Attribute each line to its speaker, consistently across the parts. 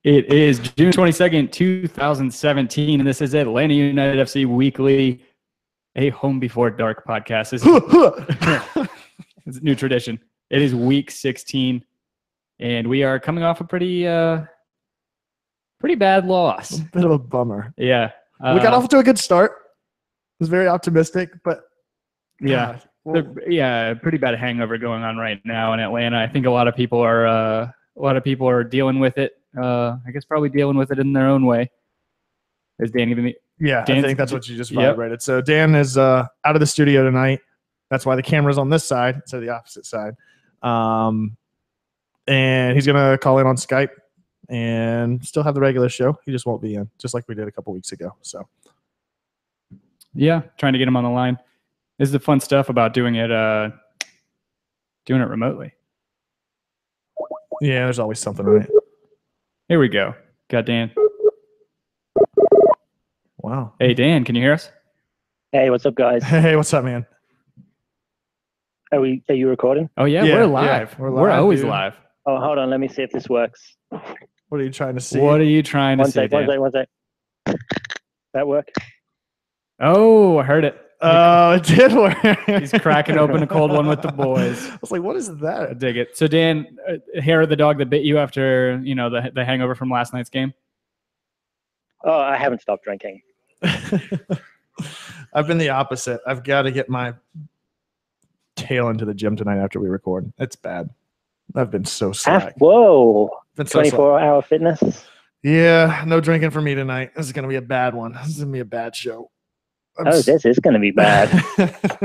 Speaker 1: It is June 22nd, 2017, and this is Atlanta United FC Weekly, a Home Before Dark podcast. This is it's a new tradition. It is week 16, and we are coming off a pretty bad loss.
Speaker 2: A bit of a bummer.
Speaker 1: Yeah.
Speaker 2: We got off to a good start. It was very optimistic, but
Speaker 1: yeah. Pretty bad hangover going on right now in Atlanta. I think a lot of people are dealing with it. I guess probably dealing with it in their own way. Is Dan giving me?
Speaker 2: Yeah, I think that's what you just vibrated. So Dan is out of the studio tonight. That's why the camera's on this side instead of the opposite side. And he's gonna call in on Skype and still have the regular show. He just won't be in, just like we did a couple weeks ago. So
Speaker 1: yeah, trying to get him on the line. This is the fun stuff about doing it remotely.
Speaker 2: Yeah, there's always something, right?
Speaker 1: Here we go. Got Dan.
Speaker 2: Wow.
Speaker 1: Hey, Dan, can you hear us?
Speaker 3: Hey, what's up, guys?
Speaker 2: Hey, what's up, man?
Speaker 3: Are you recording?
Speaker 1: Oh, yeah, we're live.
Speaker 2: Yeah,
Speaker 1: we're always live.
Speaker 3: Oh, hold on. Let me see if this works.
Speaker 2: What are you trying to see?
Speaker 1: What are you trying to say, Dan?
Speaker 3: One sec. That work?
Speaker 1: Oh, I heard it.
Speaker 2: Oh, it did work.
Speaker 1: He's cracking open a cold one with the boys.
Speaker 2: I was like, what is that?
Speaker 1: I dig it. So, Dan, hair of the dog that bit you after, the hangover from last night's game?
Speaker 3: Oh, I haven't stopped drinking.
Speaker 2: I've been the opposite. I've got to get my tail into the gym tonight after we record. It's bad. I've been so slack.
Speaker 3: Whoa.
Speaker 2: 24-hour
Speaker 3: fitness?
Speaker 2: Yeah, no drinking for me tonight. This is going to be a bad one. This is going to be a bad show.
Speaker 3: This is going to be bad.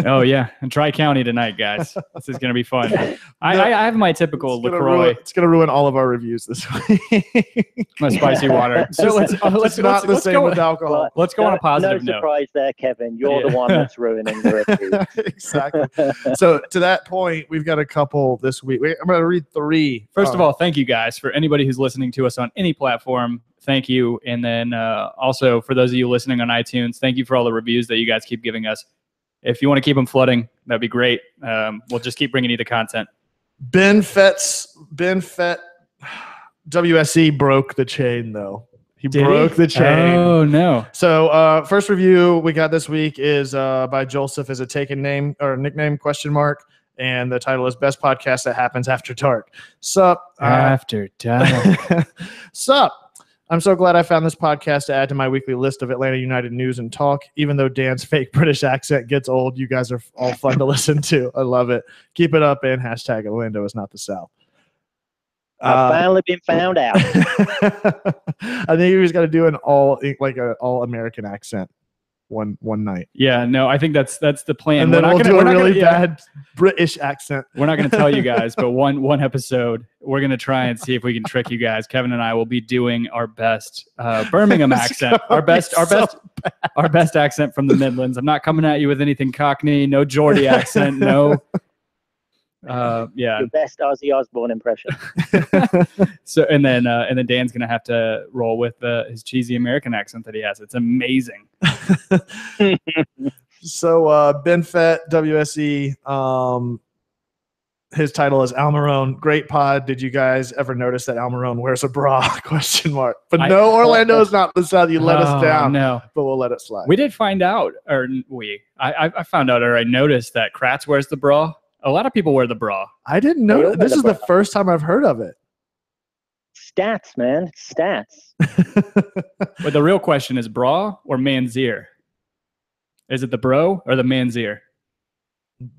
Speaker 1: Oh, yeah. And Tri-County tonight, guys. This is going to be fun. I have my typical LaCroix.
Speaker 2: It's going to ruin all of our reviews this week.
Speaker 1: My spicy water. So let's
Speaker 2: not the same with alcohol.
Speaker 3: Well,
Speaker 1: let's go on a positive
Speaker 3: note. No surprise there, Kevin. You're the one that's ruining the reviews.
Speaker 2: Exactly. So to that point, we've got a couple this week. I'm going to read 3.
Speaker 1: First of all, thank you guys for anybody who's listening to us on any platform. Thank you. And then also for those of you listening on iTunes, thank you for all the reviews that you guys keep giving us. If you want to keep them flooding, that'd be great. We'll just keep bringing you the content.
Speaker 2: Ben Fett WSE broke the chain, though. He broke the chain.
Speaker 1: Oh, no.
Speaker 2: So first review we got this week is by Josef as a taken name or nickname ? And the title is Best Podcast That Happens After Dark. Sup?
Speaker 1: After dark.
Speaker 2: Sup? I'm so glad I found this podcast to add to my weekly list of Atlanta United news and talk. Even though Dan's fake British accent gets old, you guys are all fun to listen to. I love it. Keep it up and hashtag Orlando is not the South.
Speaker 3: I've finally been found out.
Speaker 2: I think he was got to do an all American accent one night.
Speaker 1: Yeah, no, I think that's the plan.
Speaker 2: And then we'll do a really bad British accent.
Speaker 1: We're not going to tell you guys, but one episode, we're going to try and see if we can trick you guys. Kevin and I will be doing our best Birmingham accent, our best accent from the Midlands. I'm not coming at you with anything Cockney, no Geordie accent, no.
Speaker 3: Your best Ozzy Osbourne impression.
Speaker 1: So and then Dan's gonna have to roll with his cheesy American accent that he has. It's amazing.
Speaker 2: So Ben Fett WSE, his title is Almiron. Great pod. Did you guys ever notice that Almiron wears a bra? ? But no, Orlando is not the South. You let us down.
Speaker 1: No,
Speaker 2: but we'll let it slide.
Speaker 1: We did find out, I found out, or I noticed that Kratz wears the bra. A lot of people wear the bra.
Speaker 2: I didn't know. This is the first time I've heard of it.
Speaker 3: Stats, man. Stats.
Speaker 1: But the real question is bra or manzier? Is it the bro or the manzier?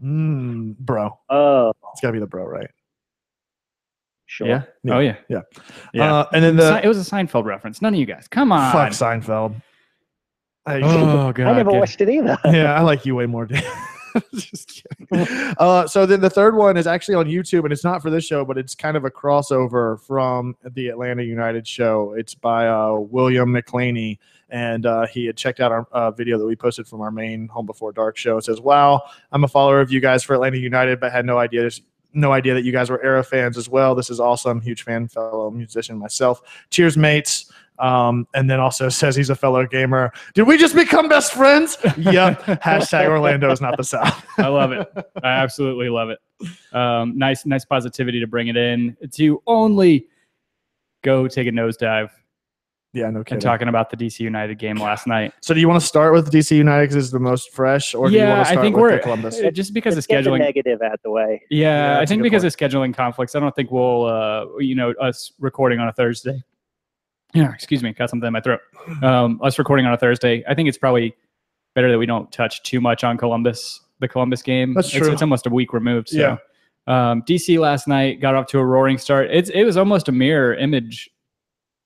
Speaker 2: Bro.
Speaker 3: Oh.
Speaker 2: It's got to be the bro, right?
Speaker 3: Sure.
Speaker 1: Yeah? Oh, yeah.
Speaker 2: Yeah. And then
Speaker 1: it was a Seinfeld reference. None of you guys. Come on.
Speaker 2: Fuck Seinfeld.
Speaker 1: God.
Speaker 3: I never watched it either.
Speaker 2: Yeah, I like you way more, Dan. Just kidding. So then the third one is actually on YouTube, and it's not for this show, but it's kind of a crossover from the Atlanta United show. It's by William McClaney, and he had checked out our video that we posted from our main Home Before Dark show. It says, "Wow, I'm a follower of you guys for Atlanta United, but had no idea that you guys were Era fans as well. This is awesome. Huge fan, fellow musician myself. Cheers, mates." And then also says he's a fellow gamer. Did we just become best friends? Yep. Hashtag Orlando is not the South.
Speaker 1: I love it. I absolutely love it. Nice positivity to bring it in to only go take a nosedive
Speaker 2: Yeah, no kidding.
Speaker 1: and talking about the DC United game last night.
Speaker 2: So do you want to start with DC United because it's the most fresh, or do you want to start with the Columbus?
Speaker 1: Just because of
Speaker 3: Let's get the
Speaker 1: scheduling.
Speaker 3: negative out the way.
Speaker 1: Yeah, I
Speaker 2: that's a
Speaker 1: think
Speaker 2: good
Speaker 1: because
Speaker 2: point.
Speaker 1: of scheduling conflicts, I don't think we'll, us recording on a Thursday. Yeah, excuse me, got something in my throat. Us recording on a Thursday, I think it's probably better that we don't touch too much on the Columbus game.
Speaker 2: That's true.
Speaker 1: It's almost a week removed. So,
Speaker 2: Yeah.
Speaker 1: DC last night got off to a roaring start. It was almost a mirror image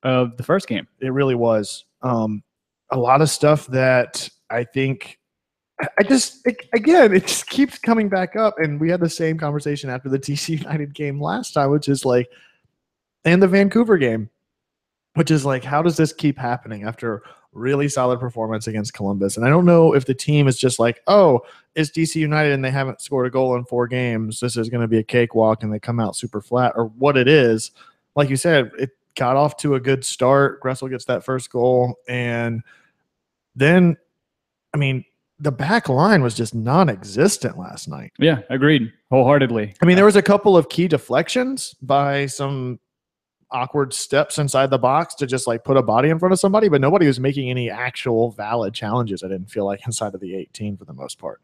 Speaker 1: of the first game.
Speaker 2: It really was. A lot of stuff that I think it just keeps coming back up. And we had the same conversation after the DC United game last time, which is like, and the Vancouver game, which is like, how does this keep happening after really solid performance against Columbus? And I don't know if the team is just like, oh, it's DC United and they haven't scored a goal in 4 games. This is going to be a cakewalk and they come out super flat, or what it is. Like you said, it got off to a good start. Gressel gets that first goal. And then, I mean, the back line was just non-existent last night.
Speaker 1: Yeah, agreed wholeheartedly.
Speaker 2: I mean, there was a couple of key deflections by some awkward steps inside the box to just like put a body in front of somebody, but nobody was making any actual valid challenges. I didn't feel like inside of the 18 for the most part.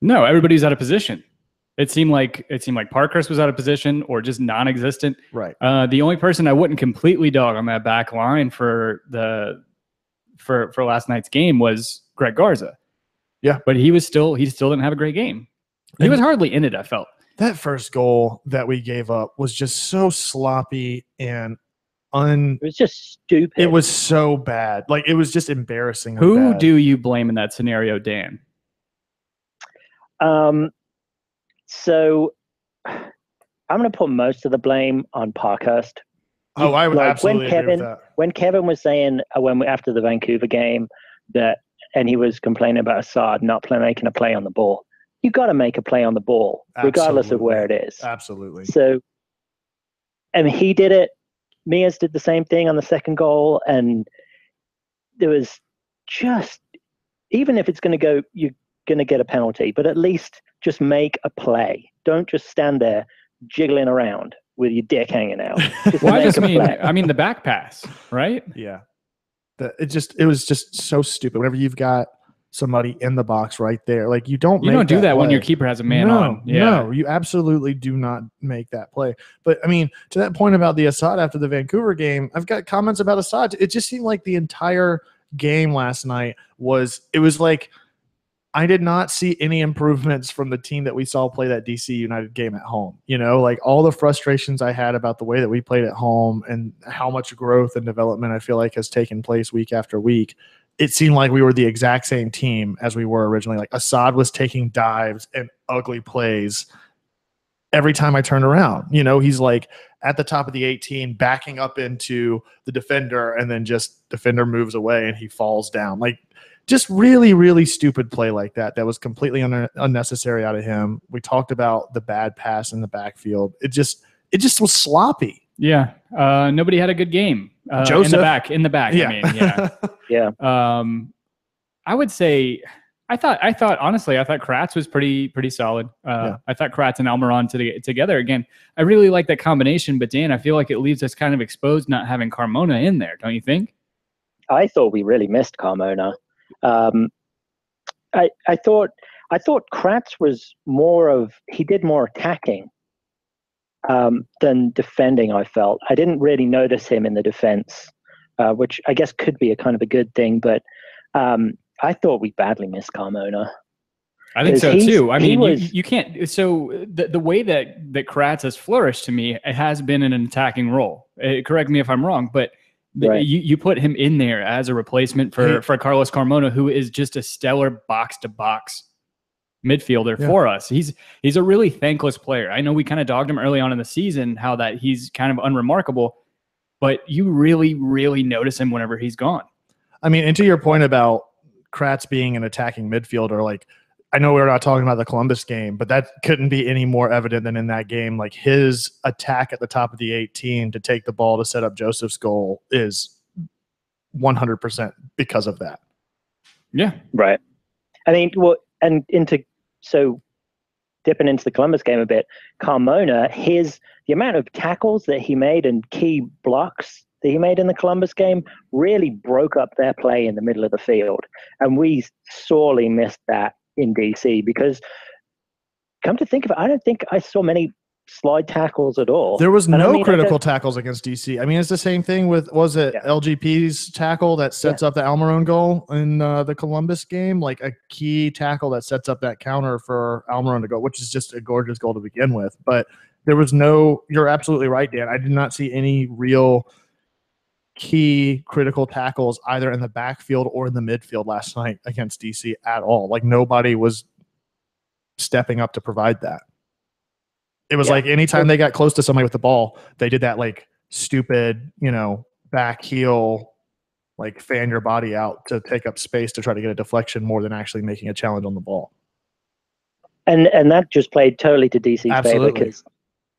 Speaker 1: No, everybody's out of position. It seemed like Parkhurst was out of position or just non-existent.
Speaker 2: Right.
Speaker 1: The only person I wouldn't completely dog on that back line for last night's game was Greg Garza.
Speaker 2: Yeah,
Speaker 1: but he still didn't have a great game. He was hardly in it, I felt.
Speaker 2: That first goal that we gave up was just so sloppy and
Speaker 3: It was just stupid.
Speaker 2: It was so bad. Like, it was just embarrassing.
Speaker 1: Who do you blame in that scenario, Dan?
Speaker 3: So I'm going to put most of the blame on Parkhurst.
Speaker 2: Oh, I would absolutely agree with that.
Speaker 3: When Kevin was saying after the Vancouver game and he was complaining about Assad not making a play on the ball, you got to make a play on the ball, regardless of where it is.
Speaker 2: Absolutely.
Speaker 3: So, and he did it. Mears did the same thing on the second goal, and there was just, even if it's going to go, you're going to get a penalty, but at least just make a play. Don't just stand there jiggling around with your dick hanging out.
Speaker 1: I mean the back pass, right?
Speaker 2: Yeah. It was just so stupid. Whenever you've got somebody in the box right there, like you don't do that
Speaker 1: when your keeper has a man on. Yeah.
Speaker 2: No, you absolutely do not make that play. But I mean, to that point about the Assad after the Vancouver game, I've got comments about Assad. It just seemed like the entire game last night was like, I did not see any improvements from the team that we saw play that DC United game at home. You know, like all the frustrations I had about the way that we played at home and how much growth and development I feel like has taken place week after week. It seemed like we were the exact same team as we were originally. Like Assad was taking dives and ugly plays every time I turned around. You know, he's like at the top of the 18, backing up into the defender, and then just defender moves away and he falls down. Like, just really, really stupid play like that was completely unnecessary out of him. We talked about the bad pass in the backfield. It just was sloppy.
Speaker 1: Yeah. Nobody had a good game.
Speaker 2: Josef.
Speaker 1: In the back.
Speaker 2: Yeah.
Speaker 1: I mean, yeah.
Speaker 3: Yeah.
Speaker 1: I would say I thought Kratz was pretty solid.
Speaker 2: Yeah.
Speaker 1: I thought Kratz and Almiron together again. I really like that combination, but Dan, I feel like it leaves us kind of exposed not having Carmona in there, don't you think?
Speaker 3: I thought we really missed Carmona. I thought Kratz was he did more attacking than defending. I felt I didn't really notice him in the defense, which I guess could be a kind of a good thing. But I thought we badly missed Carmona.
Speaker 1: I think so too. I mean, you can't. So the way that Kratz has flourished to me, it has been in an attacking role. Correct me if I'm wrong, but. Right. You put him in there as a replacement for Carlos Carmona, who is just a stellar box-to-box midfielder for us. He's a really thankless player. I know we kind of dogged him early on in the season, how that he's kind of unremarkable, but you really, really notice him whenever he's gone.
Speaker 2: I mean, and to your point about Kratz being an attacking midfielder, like, I know we're not talking about the Columbus game, but that couldn't be any more evident than in that game. Like, his attack at the top of the 18 to take the ball to set up Josef's goal is 100% because of that.
Speaker 1: Yeah.
Speaker 3: Right. I mean, well, so dipping into the Columbus game a bit, Carmona, the amount of tackles that he made and key blocks that he made in the Columbus game really broke up their play in the middle of the field. And we sorely missed that in DC because, come to think of it, I don't think I saw many slide tackles at all.
Speaker 2: There was no critical tackles against DC. I mean, it's the same thing with, was it LGP's tackle that sets up the Almiron goal in the Columbus game? Like a key tackle that sets up that counter for Almiron to go, which is just a gorgeous goal to begin with. But there was you're absolutely right, Dan. I did not see any real key critical tackles either in the backfield or in the midfield last night against DC at all. Like nobody was stepping up to provide that. It was like anytime they got close to somebody with the ball, they did that like stupid, back heel, like fan your body out to take up space to try to get a deflection more than actually making a challenge on the ball.
Speaker 3: And that just played totally to DC's favor because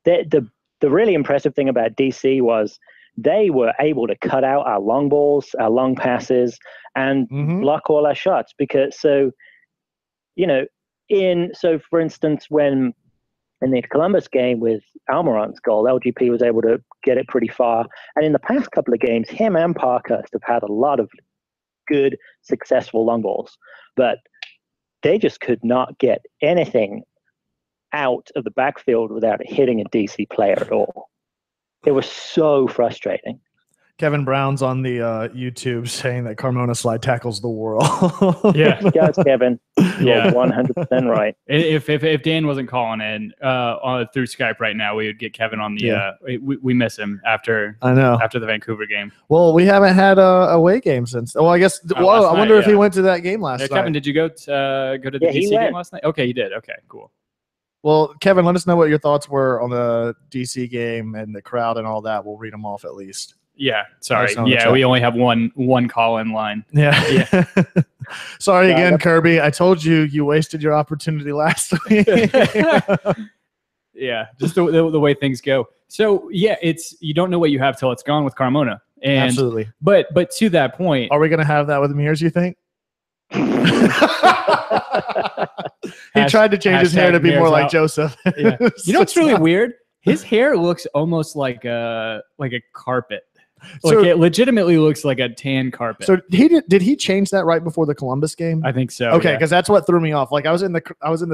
Speaker 3: the really impressive thing about DC was they were able to cut out our long balls, our long passes, and block all our shots. Because for instance, when in the Columbus game with Almiron's goal, LGP was able to get it pretty far. And in the past couple of games, him and Parkhurst have had a lot of good, successful long balls. But they just could not get anything out of the backfield without hitting a DC player at all. It was so frustrating.
Speaker 2: Kevin Brown's on the YouTube saying that Carmona slide tackles the world.
Speaker 1: Yeah.
Speaker 3: Yes, Kevin. You're 100% right.
Speaker 1: If Dan wasn't calling in through Skype right now, we would get Kevin on the we miss him after the Vancouver game.
Speaker 2: Well, we haven't had a away game since. Well, I guess I wonder if he went to that game last night.
Speaker 1: Kevin, did you go to the DC game last night? Okay, you did. Okay, cool.
Speaker 2: Well, Kevin, let us know what your thoughts were on the DC game and the crowd and all that. We'll read them off at least.
Speaker 1: Yeah, sorry. Yeah, we only have one call-in line.
Speaker 2: Yeah. Sorry again, Kirby. I told you wasted your opportunity last week.
Speaker 1: Yeah, just the way things go. So, yeah, you don't know what you have till it's gone with Carmona. And,
Speaker 2: absolutely.
Speaker 1: But to that point.
Speaker 2: Are we going to have that with Mears, you think? He tried to change his hair to be more like Josef.
Speaker 1: Yeah. You know what's really weird? His hair looks almost like a carpet. Like it legitimately looks like a tan carpet.
Speaker 2: So did he change that right before the Columbus game?
Speaker 1: I think so.
Speaker 2: Okay, because that's what threw me off. Like I was in the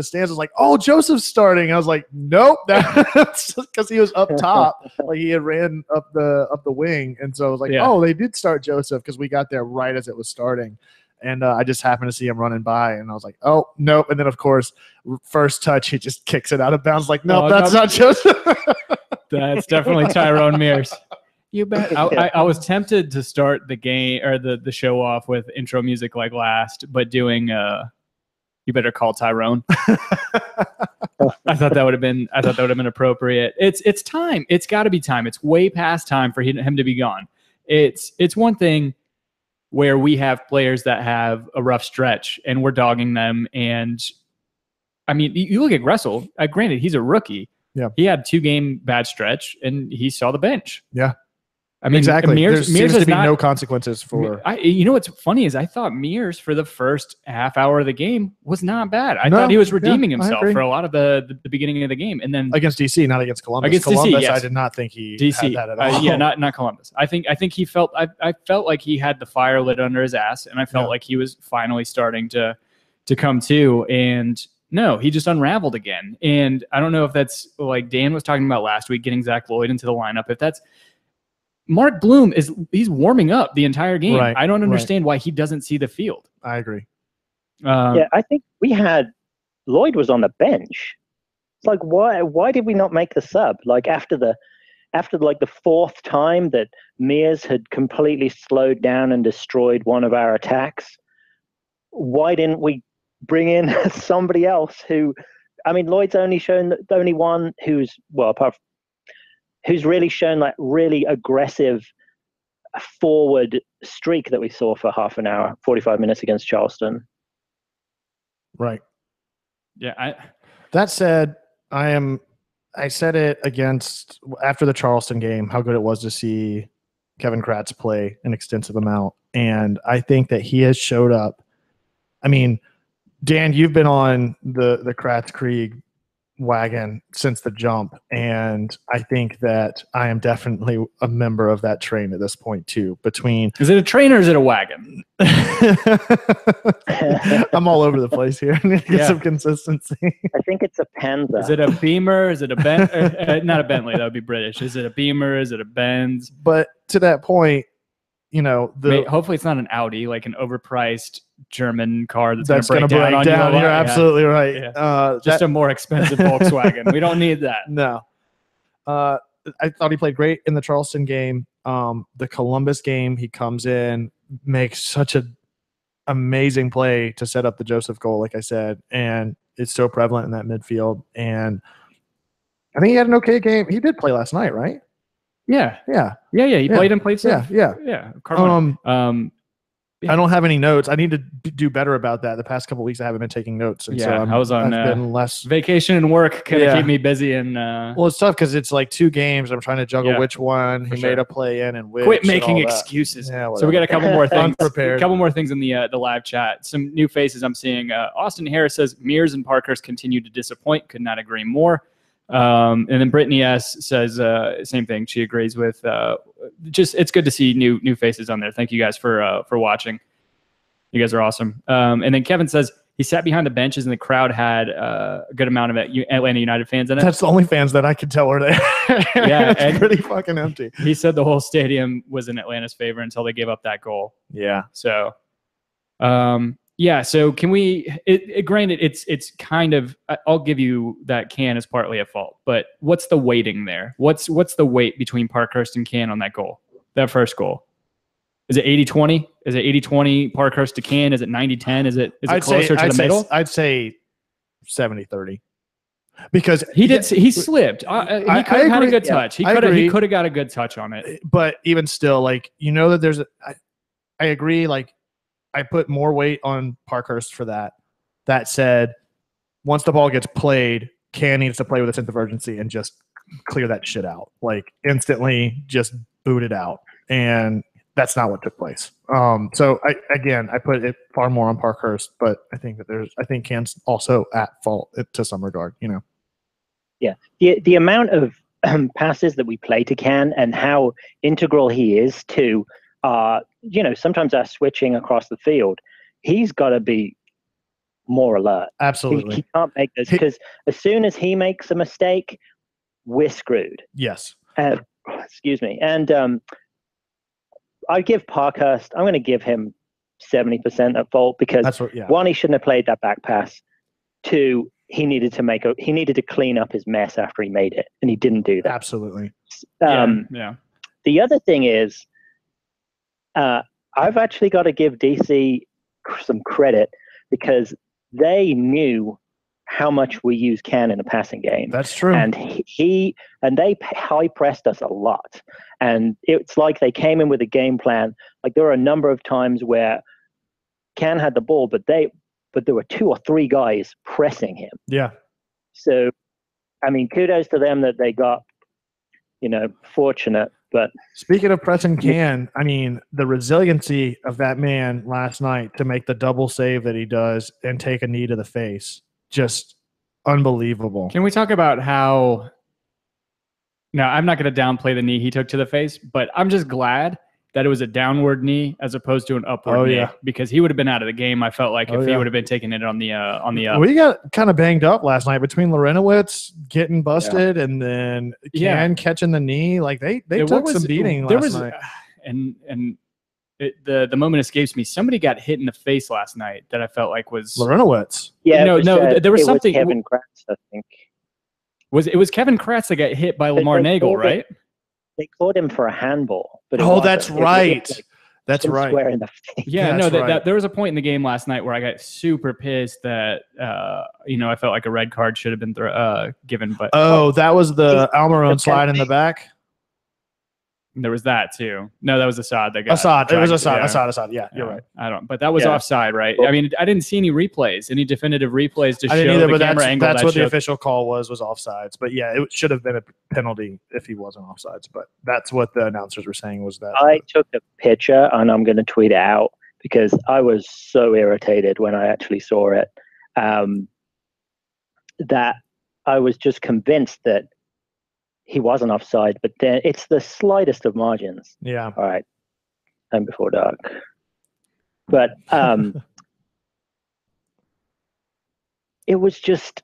Speaker 2: stands. I was like, "Oh, Josef's starting." I was like, "Nope," that's because he was up top. Like he had ran up the wing, and so I was like, "Oh, they did start Josef," because we got there right as it was starting. And I just happened to see him running by, and I was like, "Oh, nope!" And then, of course, first touch, he just kicks it out of bounds. Like, nope, that's not Josef.
Speaker 1: That's definitely Tyrone Mears. You bet. I was tempted to start the game or the show off with intro music like last, but doing "You Better Call Tyrone." I thought that would have been appropriate. It's time. It's got to be time. It's way past time for him to be gone. It's one thing where we have players that have a rough stretch and we're dogging them. And I mean, you look at Gressel, granted, he's a rookie. Yeah. He had 2-game bad stretch and he saw the bench.
Speaker 2: Yeah.
Speaker 1: I mean,
Speaker 2: exactly.
Speaker 1: Mears
Speaker 2: there seems to be no consequences for.
Speaker 1: You know what's funny is I thought Mears for the first half hour of the game was not bad. I thought he was redeeming himself for a lot of the beginning of the game, and then
Speaker 2: against DC, not against Columbus.
Speaker 1: Against
Speaker 2: Columbus,
Speaker 1: DC, yes.
Speaker 2: I did not think he had that at all.
Speaker 1: Yeah, not Columbus. I think he felt. I felt like he had the fire lit under his ass, and I felt like he was finally starting to come to. And no, he just unraveled again. And I don't know if that's like Dan was talking about last week, getting Zach Lloyd into the lineup. If that's Mark Bloom he's warming up the entire game. Right, I don't understand why he doesn't see the field.
Speaker 2: I agree.
Speaker 3: I think Lloyd was on the bench. It's like, why did we not make the sub? Like after the fourth time that Mears had completely slowed down and destroyed one of our attacks, why didn't we bring in somebody else who, I mean, Lloyd's only shown the only one who's really shown like really aggressive forward streak that we saw for half an hour, 45 minutes against Charleston.
Speaker 2: Right.
Speaker 1: Yeah.
Speaker 2: That said, I said it after the Charleston game, how good it was to see Kevin Kratz play an extensive amount. And I think that he has showed up. I mean, Dan, you've been on the Kratz Krieg wagon since the jump, and I think that I am definitely a member of that train at this point too.
Speaker 1: Is it a train or is it a wagon?
Speaker 2: I'm all over the place here. I need to get some consistency.
Speaker 3: I think it's a Panzer.
Speaker 1: Is it a Beamer? Is it a not a Bentley? That would be British. Is it a Beamer? Is it a Benz?
Speaker 2: But to that point, hopefully
Speaker 1: it's not an Audi, like an overpriced German car that's
Speaker 2: going to break down. You're absolutely right.
Speaker 1: Yeah. Just a more expensive Volkswagen. We don't need that.
Speaker 2: No. I thought he played great in the Charleston game. The Columbus game, he comes in, makes such an amazing play to set up the Josef goal, like I said, and it's so prevalent in that midfield. And I think he had an okay game. He did play last night, right?
Speaker 1: Yeah. He played safe. Yeah. I
Speaker 2: don't have any notes. I need to do better about that. The past couple of weeks, I haven't been taking notes. And so I've been less
Speaker 1: vacation and work kind of keep me busy. And
Speaker 2: well, it's tough because it's like 2 games. I'm trying to juggle which one he made a play in and which.
Speaker 1: Quit making excuses.
Speaker 2: Yeah,
Speaker 1: so we got a couple more things.
Speaker 2: Unprepared.
Speaker 1: A couple more things in the live chat. Some new faces I'm seeing. Austin Harris says Mears and Parkhurst continue to disappoint. Could not agree more. And then Brittany S says same thing. She agrees with just it's good to see new faces on there. Thank you guys for watching. You guys are awesome. And then Kevin says he sat behind the benches and the crowd had a good amount of Atlanta United fans in it.
Speaker 2: That's the only fans that I could tell were there.
Speaker 1: Yeah,
Speaker 2: it's pretty fucking empty.
Speaker 1: He said the whole stadium was in Atlanta's favor until they gave up that goal.
Speaker 2: Yeah.
Speaker 1: So, so can we? Granted, it's kind of. I'll give you that Kann is partly at fault, but what's the weighting there? What's the weight between Parkhurst and Kann on that goal? That first goal. Is it 80-20? Is it 80-20 Parkhurst to Kann? Is it 90-10? Is it closer to the middle?
Speaker 2: I'd say 70-30. Because
Speaker 1: he slipped. He could have had a good touch. He could have got a good touch on it.
Speaker 2: But even still, that there's I agree. I put more weight on Parkhurst for that. That said, once the ball gets played, Kann needs to play with a sense of urgency and just clear that shit out. Instantly just boot it out. And that's not what took place. So I put it far more on Parkhurst, but I think that Kann's also at fault to some regard,
Speaker 3: Yeah. The amount of passes that we play to Kann and how integral he is to sometimes our switching across the field, he's got to be more alert.
Speaker 2: Absolutely.
Speaker 3: He can't make this because as soon as he makes a mistake, we're screwed.
Speaker 2: Yes.
Speaker 3: Excuse me. And I give Parkhurst, I'm going to give him 70% at fault because one, he shouldn't have played that back pass. 2, he needed to clean up his mess after he made it, and he didn't do that.
Speaker 2: Absolutely.
Speaker 3: The other thing is, I've actually got to give DC some credit because they knew how much we use Kann in a passing game.
Speaker 2: That's true.
Speaker 3: And they high pressed us a lot. And it's like they came in with a game plan. There were a number of times where Kann had the ball, but there were 2 or 3 guys pressing him.
Speaker 2: Yeah.
Speaker 3: So, kudos to them that they got, fortunate. But
Speaker 2: speaking of pressing Kann, the resiliency of that man last night to make the double save that he does and take a knee to the face, just unbelievable.
Speaker 1: Can we talk about how? Now, I'm not going to downplay the knee he took to the face, but I'm just glad that it was a downward knee as opposed to an upward knee because he would have been out of the game. I felt like if he would have been taking it on the up.
Speaker 2: We got kind of banged up last night between Lorenowitz getting busted and then Kann catching the knee. They took some beating last night.
Speaker 1: The moment escapes me. Somebody got hit in the face last night that I felt like was
Speaker 2: Lorenowitz.
Speaker 3: Yeah,
Speaker 1: there was something.
Speaker 3: Kevin Kratz, I think.
Speaker 1: It was Kevin Kratz that got hit by Lamar Nagel, right?
Speaker 3: They called him for a handball. But
Speaker 2: that's right. That's right.
Speaker 3: Square in the face.
Speaker 1: Yeah, there was a point in the game last night where I got super pissed that I felt like a red card should have been given. But
Speaker 2: that was the Almiron slide in the back.
Speaker 1: There was that too. No, that was Assad that got
Speaker 2: Assad. It was Assad. Yeah, you're right.
Speaker 1: I don't. But that was offside, right? I didn't see any replays, any definitive replays to show
Speaker 2: either,
Speaker 1: the camera angle.
Speaker 2: That's what the official call was offsides. But yeah, it should have been a penalty if he wasn't offsides. But that's what the announcers were saying was that.
Speaker 3: I took a picture and I'm going to tweet it out because I was so irritated when I actually saw it. That I was just convinced that he wasn't offside, but then it's the slightest of margins.
Speaker 2: Yeah.
Speaker 3: All right. Home before dark. But it was just,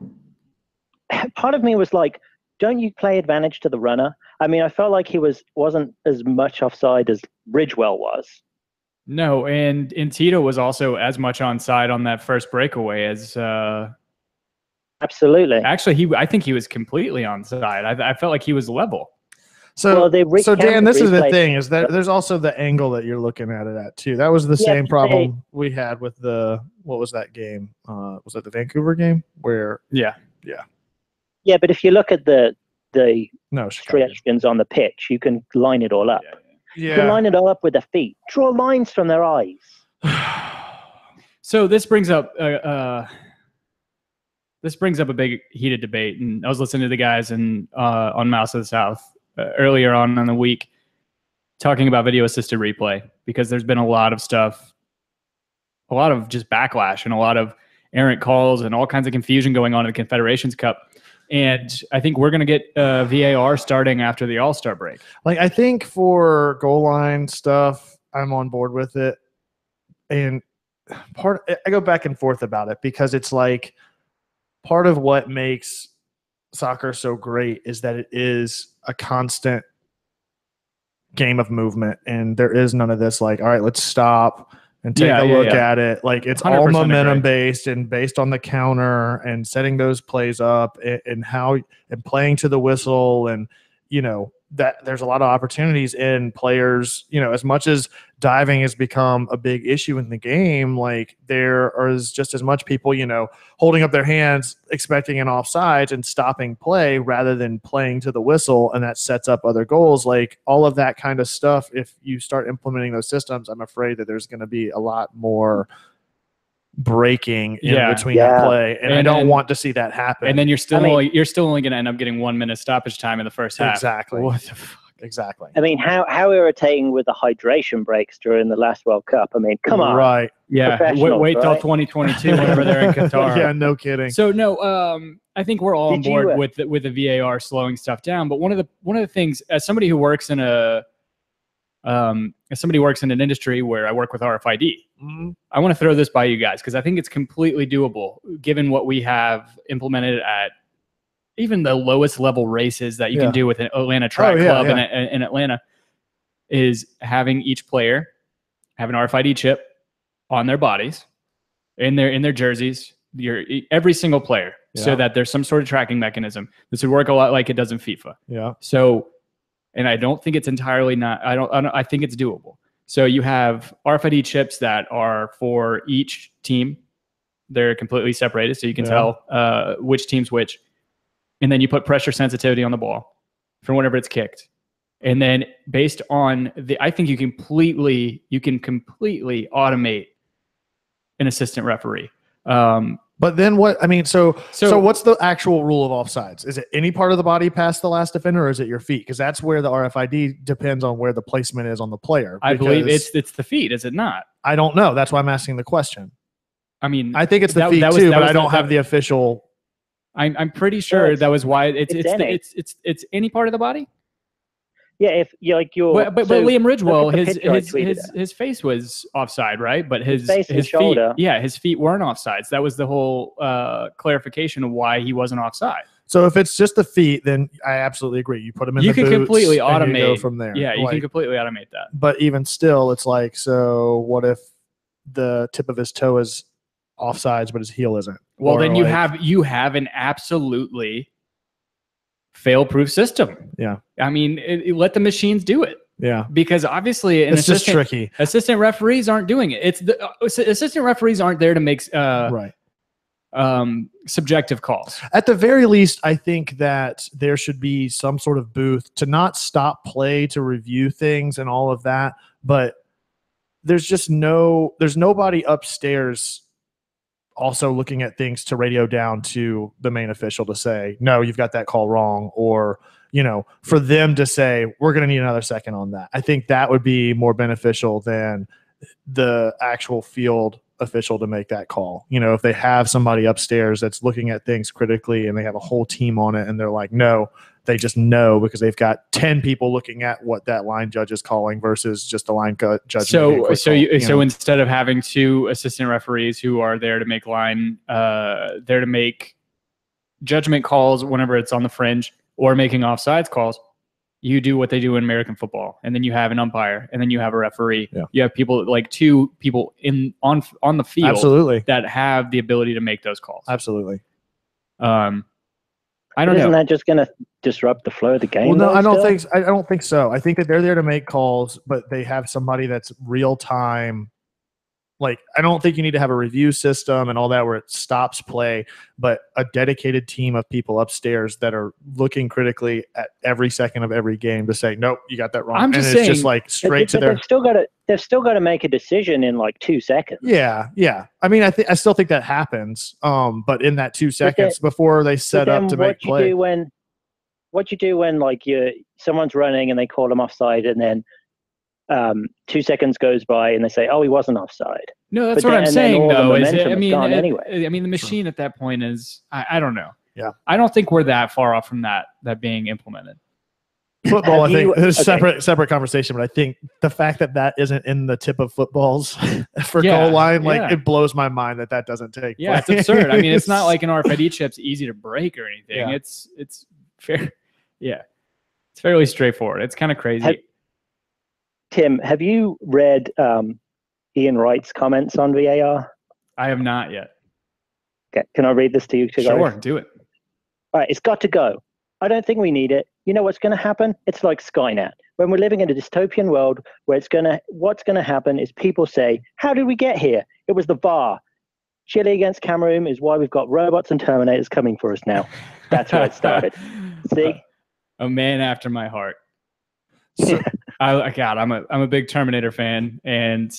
Speaker 3: part of me was like, don't you play advantage to the runner? I mean, I felt like he wasn't as much offside as Ridgewell was.
Speaker 1: No, and Tito was also as much onside on that first breakaway as
Speaker 3: Absolutely.
Speaker 1: actually I think he was completely onside. I felt like he was level.
Speaker 2: So, so Dan, this is the thing, is that there's also the angle that you're looking at it at too. That was the same problem we had with what was that game? Was that the Vancouver game? Where
Speaker 1: Yeah,
Speaker 3: but if you look at the
Speaker 2: Chicago.
Speaker 3: striations on the pitch, you can line it all up.
Speaker 2: Yeah.
Speaker 3: You can line it all up with the feet. Draw lines from their eyes.
Speaker 1: So this brings up a big heated debate, and I was listening to the guys on Mouse of the South earlier on in the week talking about video assisted replay, because there's been a lot of stuff, a lot of just backlash and a lot of errant calls and all kinds of confusion going on in the Confederations Cup. And I think we're going to get VAR starting after the All-Star break.
Speaker 2: Like, I think for goal line stuff, I'm on board with it. And I go back and forth about it, because it's like part of what makes soccer so great is that it is a constant game of movement, and there is none of this like, all right, let's stop and take a look at it. Like, it's all momentum based and based on the counter and setting those plays up and playing to the whistle. And, that there's a lot of opportunities in players, as much as diving has become a big issue in the game, like there is just as much people, holding up their hands, expecting an offsides and stopping play rather than playing to the whistle. And that sets up other goals. Like, all of that kind of stuff. If you start implementing those systems, I'm afraid that there's going to be a lot more breaking in between that play, and I don't want to see that happen.
Speaker 1: And then you're still only going to end up getting 1 minute stoppage time in the first half.
Speaker 2: Exactly.
Speaker 1: What the fuck?
Speaker 2: Exactly.
Speaker 3: I mean, how irritating were the hydration breaks during the last World Cup? I mean, come on.
Speaker 2: Right.
Speaker 1: Yeah. Wait till 2022 whenever they're in Qatar.
Speaker 2: Yeah, no kidding.
Speaker 1: So no, I think we're all on board with the VAR slowing stuff down. But one of the things, as somebody who works in an industry where I work with RFID, I want to throw this by you guys, because I think it's completely doable given what we have implemented at even the lowest level races that you can do with an Atlanta Track Club in Atlanta, is having each player have an RFID chip on their bodies, in their jerseys, every single player, so that there's some sort of tracking mechanism. This would work a lot like it does in FIFA.
Speaker 2: Yeah.
Speaker 1: So, and I don't think it's entirely not. I think it's doable. So you have RFID chips that are for each team. They're completely separated, so you can tell which team's which. And then you put pressure sensitivity on the ball from whenever it's kicked. And then based on I think you can completely automate an assistant referee.
Speaker 2: But then what? I mean, so what's the actual rule of offsides? Is it any part of the body past the last defender, or is it your feet? Because that's where the RFID depends on where the placement is on the player.
Speaker 1: I believe it's the feet, is it not?
Speaker 2: I don't know. That's why I'm asking the question.
Speaker 1: I mean,
Speaker 2: I think it's the feet too, but I don't have the official.
Speaker 1: I'm pretty sure that was why it's any part of the body.
Speaker 3: Yeah, if but
Speaker 1: Liam Ridgewell, his face was offside, right? But his
Speaker 3: shoulder.
Speaker 1: feet, his feet weren't offsides. That was the whole clarification of why he wasn't offside.
Speaker 2: So if it's just the feet, then I absolutely agree. You put them in the boots.
Speaker 1: You can completely automate.
Speaker 2: You go from there.
Speaker 1: Yeah, you can completely automate that.
Speaker 2: But even still, it's like, so what if the tip of his toe is offsides, but his heel isn't?
Speaker 1: Well, then you have an absolutely fail-proof system.
Speaker 2: Yeah.
Speaker 1: I mean, let the machines do it.
Speaker 2: Yeah.
Speaker 1: Because obviously
Speaker 2: it's just tricky.
Speaker 1: Assistant referees aren't doing it. It's the assistant referees aren't there to make subjective calls.
Speaker 2: At the very least, I think that there should be some sort of booth to not stop play, to review things and all of that, but there's nobody upstairs also looking at things to radio down to the main official to say, no, you've got that call wrong, or, for them to say, we're going to need another second on that. I think that would be more beneficial than the actual field official to make that call. You know, if they have somebody upstairs that's looking at things critically and they have a whole team on it and they're like, no, they just know because they've got 10 people looking at what that line judge is calling versus just a line judge.
Speaker 1: So instead of having 2 assistant referees who are there to make there to make judgment calls whenever it's on the fringe or making offsides calls, you do what they do in American football, and then you have an umpire, and then you have a referee. Yeah. You have people like 2 people on the field, absolutely, that have the ability to make those calls.
Speaker 2: Absolutely.
Speaker 1: I don't know.
Speaker 3: Isn't that just going to disrupt the flow of the game?
Speaker 2: Well, no, I don't think so. I think that they're there to make calls, but they have somebody that's real time. Like, I don't think you need to have a review system and all that where it stops play, but a dedicated team of people upstairs that are looking critically at every second of every game to say, nope, you got that wrong.
Speaker 1: I'm just saying,
Speaker 2: it's just like straight to their.
Speaker 3: They've still got to make a decision in like 2 seconds.
Speaker 2: Yeah. I mean, I still think that happens. But in that 2 seconds before they set up to make play.
Speaker 3: What you do when like someone's running and they call them offside, and then 2 seconds goes by and they say, "Oh, he wasn't offside."
Speaker 1: No, that's what I'm saying, though. I mean, the machine at that point is, I don't know.
Speaker 2: Yeah,
Speaker 1: I don't think we're that far off from that being implemented.
Speaker 2: Football, I think, is a separate conversation, but I think the fact that isn't in the tip of footballs for goal line, it blows my mind that doesn't take.
Speaker 1: Yeah, it's absurd. I mean, it's not like an RFID chip's easy to break or anything. Yeah. It's fair. Yeah, it's fairly straightforward. It's kind of crazy.
Speaker 3: Tim, have you read Ian Wright's comments on VAR?
Speaker 1: I have not yet.
Speaker 3: Okay, can I read this to you?
Speaker 1: Sure, do it.
Speaker 3: All right, it's got to go. I don't think we need it. You know what's going to happen? It's like Skynet. When we're living in a dystopian world where what's going to happen is people say, how did we get here? It was the VAR. Chile against Cameroon is why we've got robots and Terminators coming for us now. That's where it started. See?
Speaker 1: A man after my heart. So, I'm a big Terminator fan, and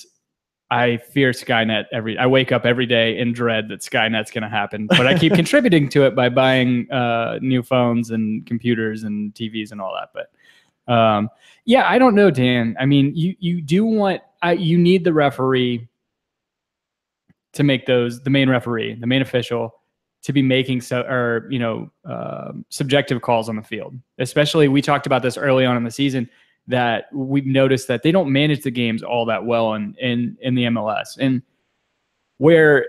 Speaker 1: I fear Skynet I wake up every day in dread that Skynet's going to happen, but I keep contributing to it by buying new phones and computers and TVs and all that. But I don't know, Dan. I mean, you do want you need the referee to make the main referee, the main official, to be making subjective calls on the field. Especially, we talked about this early on in the season, that we've noticed that they don't manage the games all that well in the MLS. And where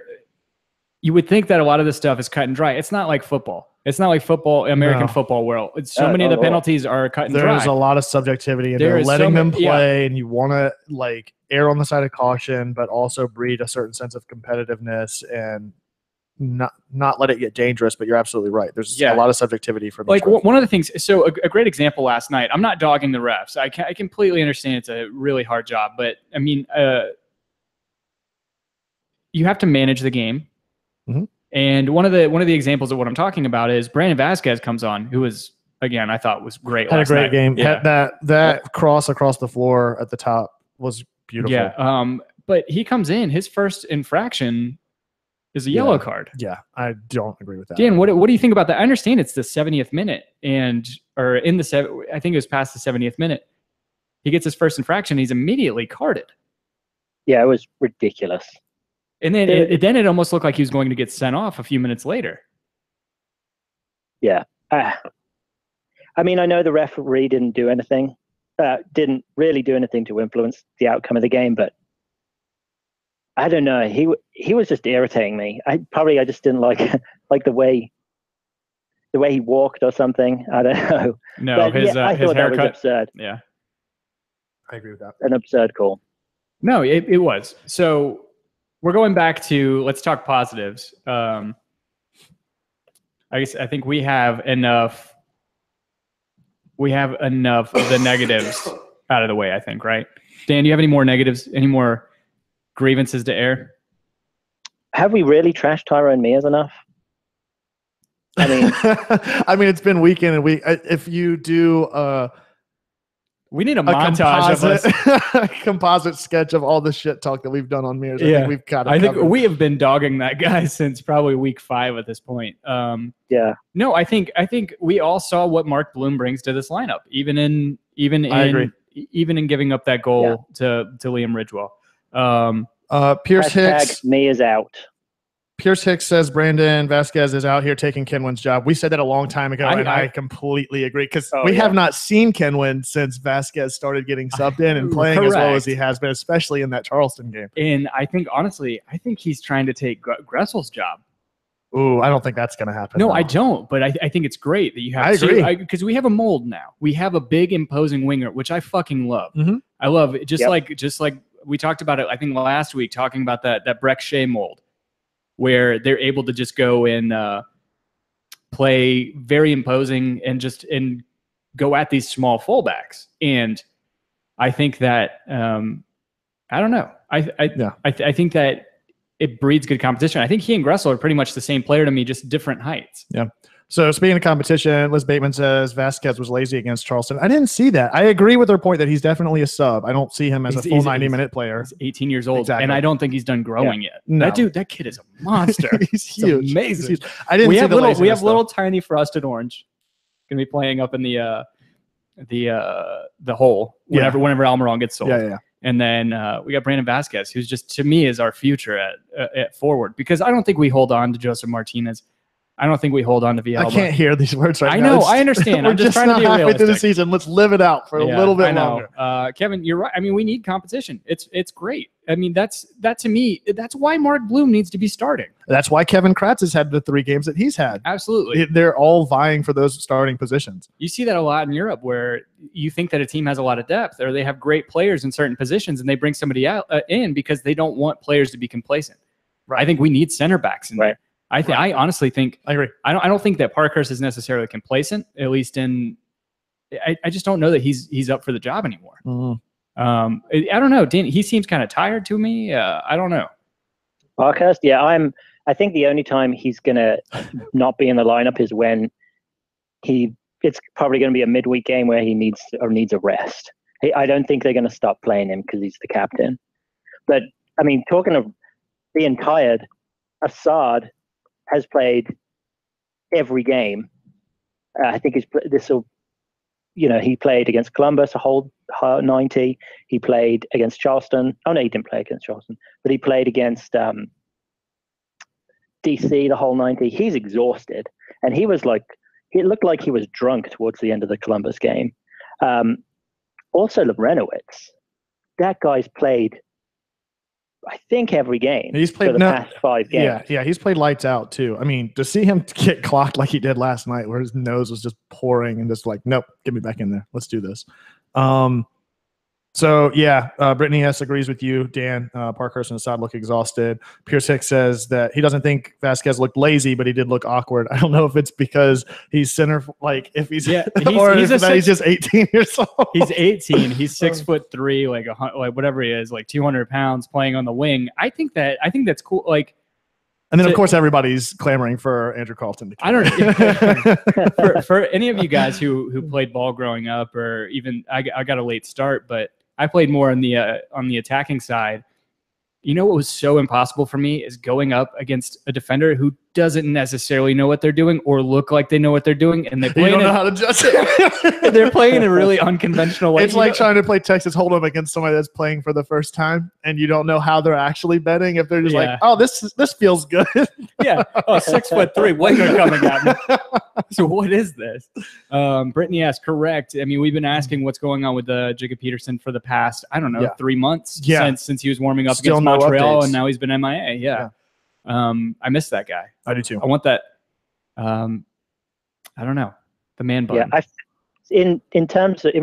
Speaker 1: you would think that a lot of this stuff is cut and dry. It's not like football. It's not like football, American football world. So many of the penalties are cut and dry.
Speaker 2: There's a lot of subjectivity, and they're letting them play, and you want to like err on the side of caution, but also breed a certain sense of competitiveness and not let it get dangerous. But you're absolutely right. There's a lot of subjectivity for
Speaker 1: like one of the things. So a great example last night. I'm not dogging the refs. I completely understand it's a really hard job, but I mean, you have to manage the game.
Speaker 2: Mm-hmm.
Speaker 1: And one of the examples of what I'm talking about is Brandon Vasquez comes on, who was, again, I thought was great.
Speaker 2: Had
Speaker 1: last
Speaker 2: a great
Speaker 1: night.
Speaker 2: game. Yeah. Had that cross across the floor at the top was beautiful.
Speaker 1: Yeah. But he comes in, his first infraction is a yellow card.
Speaker 2: Yeah, I don't agree with that.
Speaker 1: Dan, what do you think about that? I understand it's the 70th minute, I think it was past the 70th minute. He gets his first infraction. He's immediately carded.
Speaker 3: Yeah, it was ridiculous.
Speaker 1: And then it almost looked like he was going to get sent off a few minutes later.
Speaker 3: Yeah. I mean, I know the referee didn't do anything, didn't really do anything to influence the outcome of the game, but I don't know. He was just irritating me. I just didn't like the way he walked or something. I don't know.
Speaker 1: No,
Speaker 3: but
Speaker 1: his
Speaker 3: I thought
Speaker 1: haircut
Speaker 3: that was absurd.
Speaker 1: Yeah,
Speaker 2: I agree with that.
Speaker 3: An absurd call.
Speaker 1: No, it was. So we're going back to, let's talk positives. I think we have enough. We have enough of the negatives out of the way, I think, right? Dan, do you have any more negatives? Any more grievances to air?
Speaker 3: Have we really trashed Tyrone Mears enough? I mean,
Speaker 2: it's been weekend, and if you do
Speaker 1: we need a montage of us.
Speaker 2: Composite sketch of all the shit talk that we've done on Mears.
Speaker 1: Yeah.
Speaker 2: I think we've got it.
Speaker 1: I think we have been dogging that guy since probably week 5 at this point.
Speaker 3: Yeah.
Speaker 1: No, I think we all saw what Mark Bloom brings to this lineup, even in giving up that goal to Liam Ridgewell.
Speaker 2: Pierce
Speaker 3: Hashtag
Speaker 2: Hicks.
Speaker 3: me is out.
Speaker 2: Pierce Hicks says Brandon Vasquez is out here taking Kenwin's job. We said that a long time ago, and I completely agree because we have not seen Kenwin since Vasquez started getting subbed in and playing as well as he has been, especially in that Charleston game.
Speaker 1: And I think, honestly, he's trying to take Gressel's job.
Speaker 2: Ooh, I don't think that's going to happen.
Speaker 1: No, I don't. But I think it's great that you have. I agree, because we have a mold now. We have a big imposing winger, which I fucking love.
Speaker 2: Mm-hmm.
Speaker 1: I love it. Just like we talked about it. I think last week talking about that Breck Shea mold, where they're able to just go and play very imposing and go at these small fullbacks. And I think that I don't know. I think that it breeds good competition. I think he and Gressel are pretty much the same player to me, just different heights.
Speaker 2: Yeah. So speaking of competition, Liz Bateman says Vasquez was lazy against Charleston. I didn't see that. I agree with her point that he's definitely a sub. I don't see him as a full 90-minute player.
Speaker 1: He's 18 years old,
Speaker 2: exactly.
Speaker 1: And I don't think he's done growing yet.
Speaker 2: No.
Speaker 1: That kid is a monster.
Speaker 2: He's huge.
Speaker 1: It's amazing.
Speaker 2: He's huge. I didn't see the laziness,
Speaker 1: we have little tiny frosted orange going to be playing up in the hole whenever Almiron gets sold.
Speaker 2: Yeah.
Speaker 1: And then we got Brandon Vasquez, who's just, to me, is our future at forward, because I don't think we hold on to Josef Martinez. I don't think we hold on to Villalba.
Speaker 2: I can't hear these words right now.
Speaker 1: I know. I understand. I'm just trying to be realistic.
Speaker 2: Through the season. Let's live it out for a little bit longer.
Speaker 1: Kevin, you're right. I mean, we need competition. It's great. I mean, that to me, that's why Mark Bloom needs to be starting.
Speaker 2: That's why Kevin Kratz has had the 3 games that he's had.
Speaker 1: Absolutely.
Speaker 2: They're all vying for those starting positions.
Speaker 1: You see that a lot in Europe, where you think that a team has a lot of depth, or they have great players in certain positions, and they bring somebody out in because they don't want players to be complacent. Right. I think we need center backs in there. I honestly think
Speaker 2: I agree. I
Speaker 1: don't think that Parkhurst is necessarily complacent, at least in. I just don't know that he's up for the job anymore.
Speaker 2: Mm-hmm.
Speaker 1: I don't know. He seems kind of tired to me. I don't know.
Speaker 3: Parkhurst, I think the only time he's gonna not be in the lineup is when it's probably going to be a midweek game where he needs a rest. I don't think they're going to stop playing him because he's the captain. But I mean, talking of being tired, Assad has played every game. I think he played against Columbus a whole 90. He played against Charleston. Oh no, he didn't play against Charleston, but he played against DC the whole 90. He's exhausted, and it looked like he was drunk towards the end of the Columbus game. Also, Lebrenowitz, that guy's played, I think, every game.
Speaker 2: He's played
Speaker 3: for the past 5 games.
Speaker 2: Yeah, he's played lights out too. I mean, to see him get clocked like he did last night, where his nose was just pouring and just like, nope, get me back in there. Let's do this. So yeah, Brittany S agrees with you, Dan. Parkhurst and Assad look exhausted. Pierce Hicks says that he doesn't think Vasquez looked lazy, but he did look awkward. I don't know if it's because he's center, like if he's or he's just 18 years old.
Speaker 1: He's 18. He's 6'3", like whatever he is, like 200 pounds, playing on the wing. I think that's cool. Like,
Speaker 2: and then of course everybody's clamoring for Andrew Carlton.
Speaker 1: I don't for any of you guys who played ball growing up, or even I got a late start, but I played more on the attacking side. You know what was so impossible for me is going up against a defender who doesn't necessarily know what they're doing or look like they know what they're doing, and they
Speaker 2: don't know how to judge it.
Speaker 1: They're playing a really unconventional way.
Speaker 2: It's like trying to play Texas Hold'em against somebody that's playing for the first time, and you don't know how they're actually betting. If they're just like, oh, this feels good.
Speaker 1: Yeah. Oh, 6'3" winger coming at me. So what is this? Brittany asked, correct. I mean, we've been asking what's going on with Jacob Peterson for the past, I don't know, 3 months since he was warming up against Montreal, and now he's been MIA. Yeah. I miss that guy.
Speaker 2: I do too.
Speaker 1: I want that. I don't know, the man bun.
Speaker 3: Yeah, in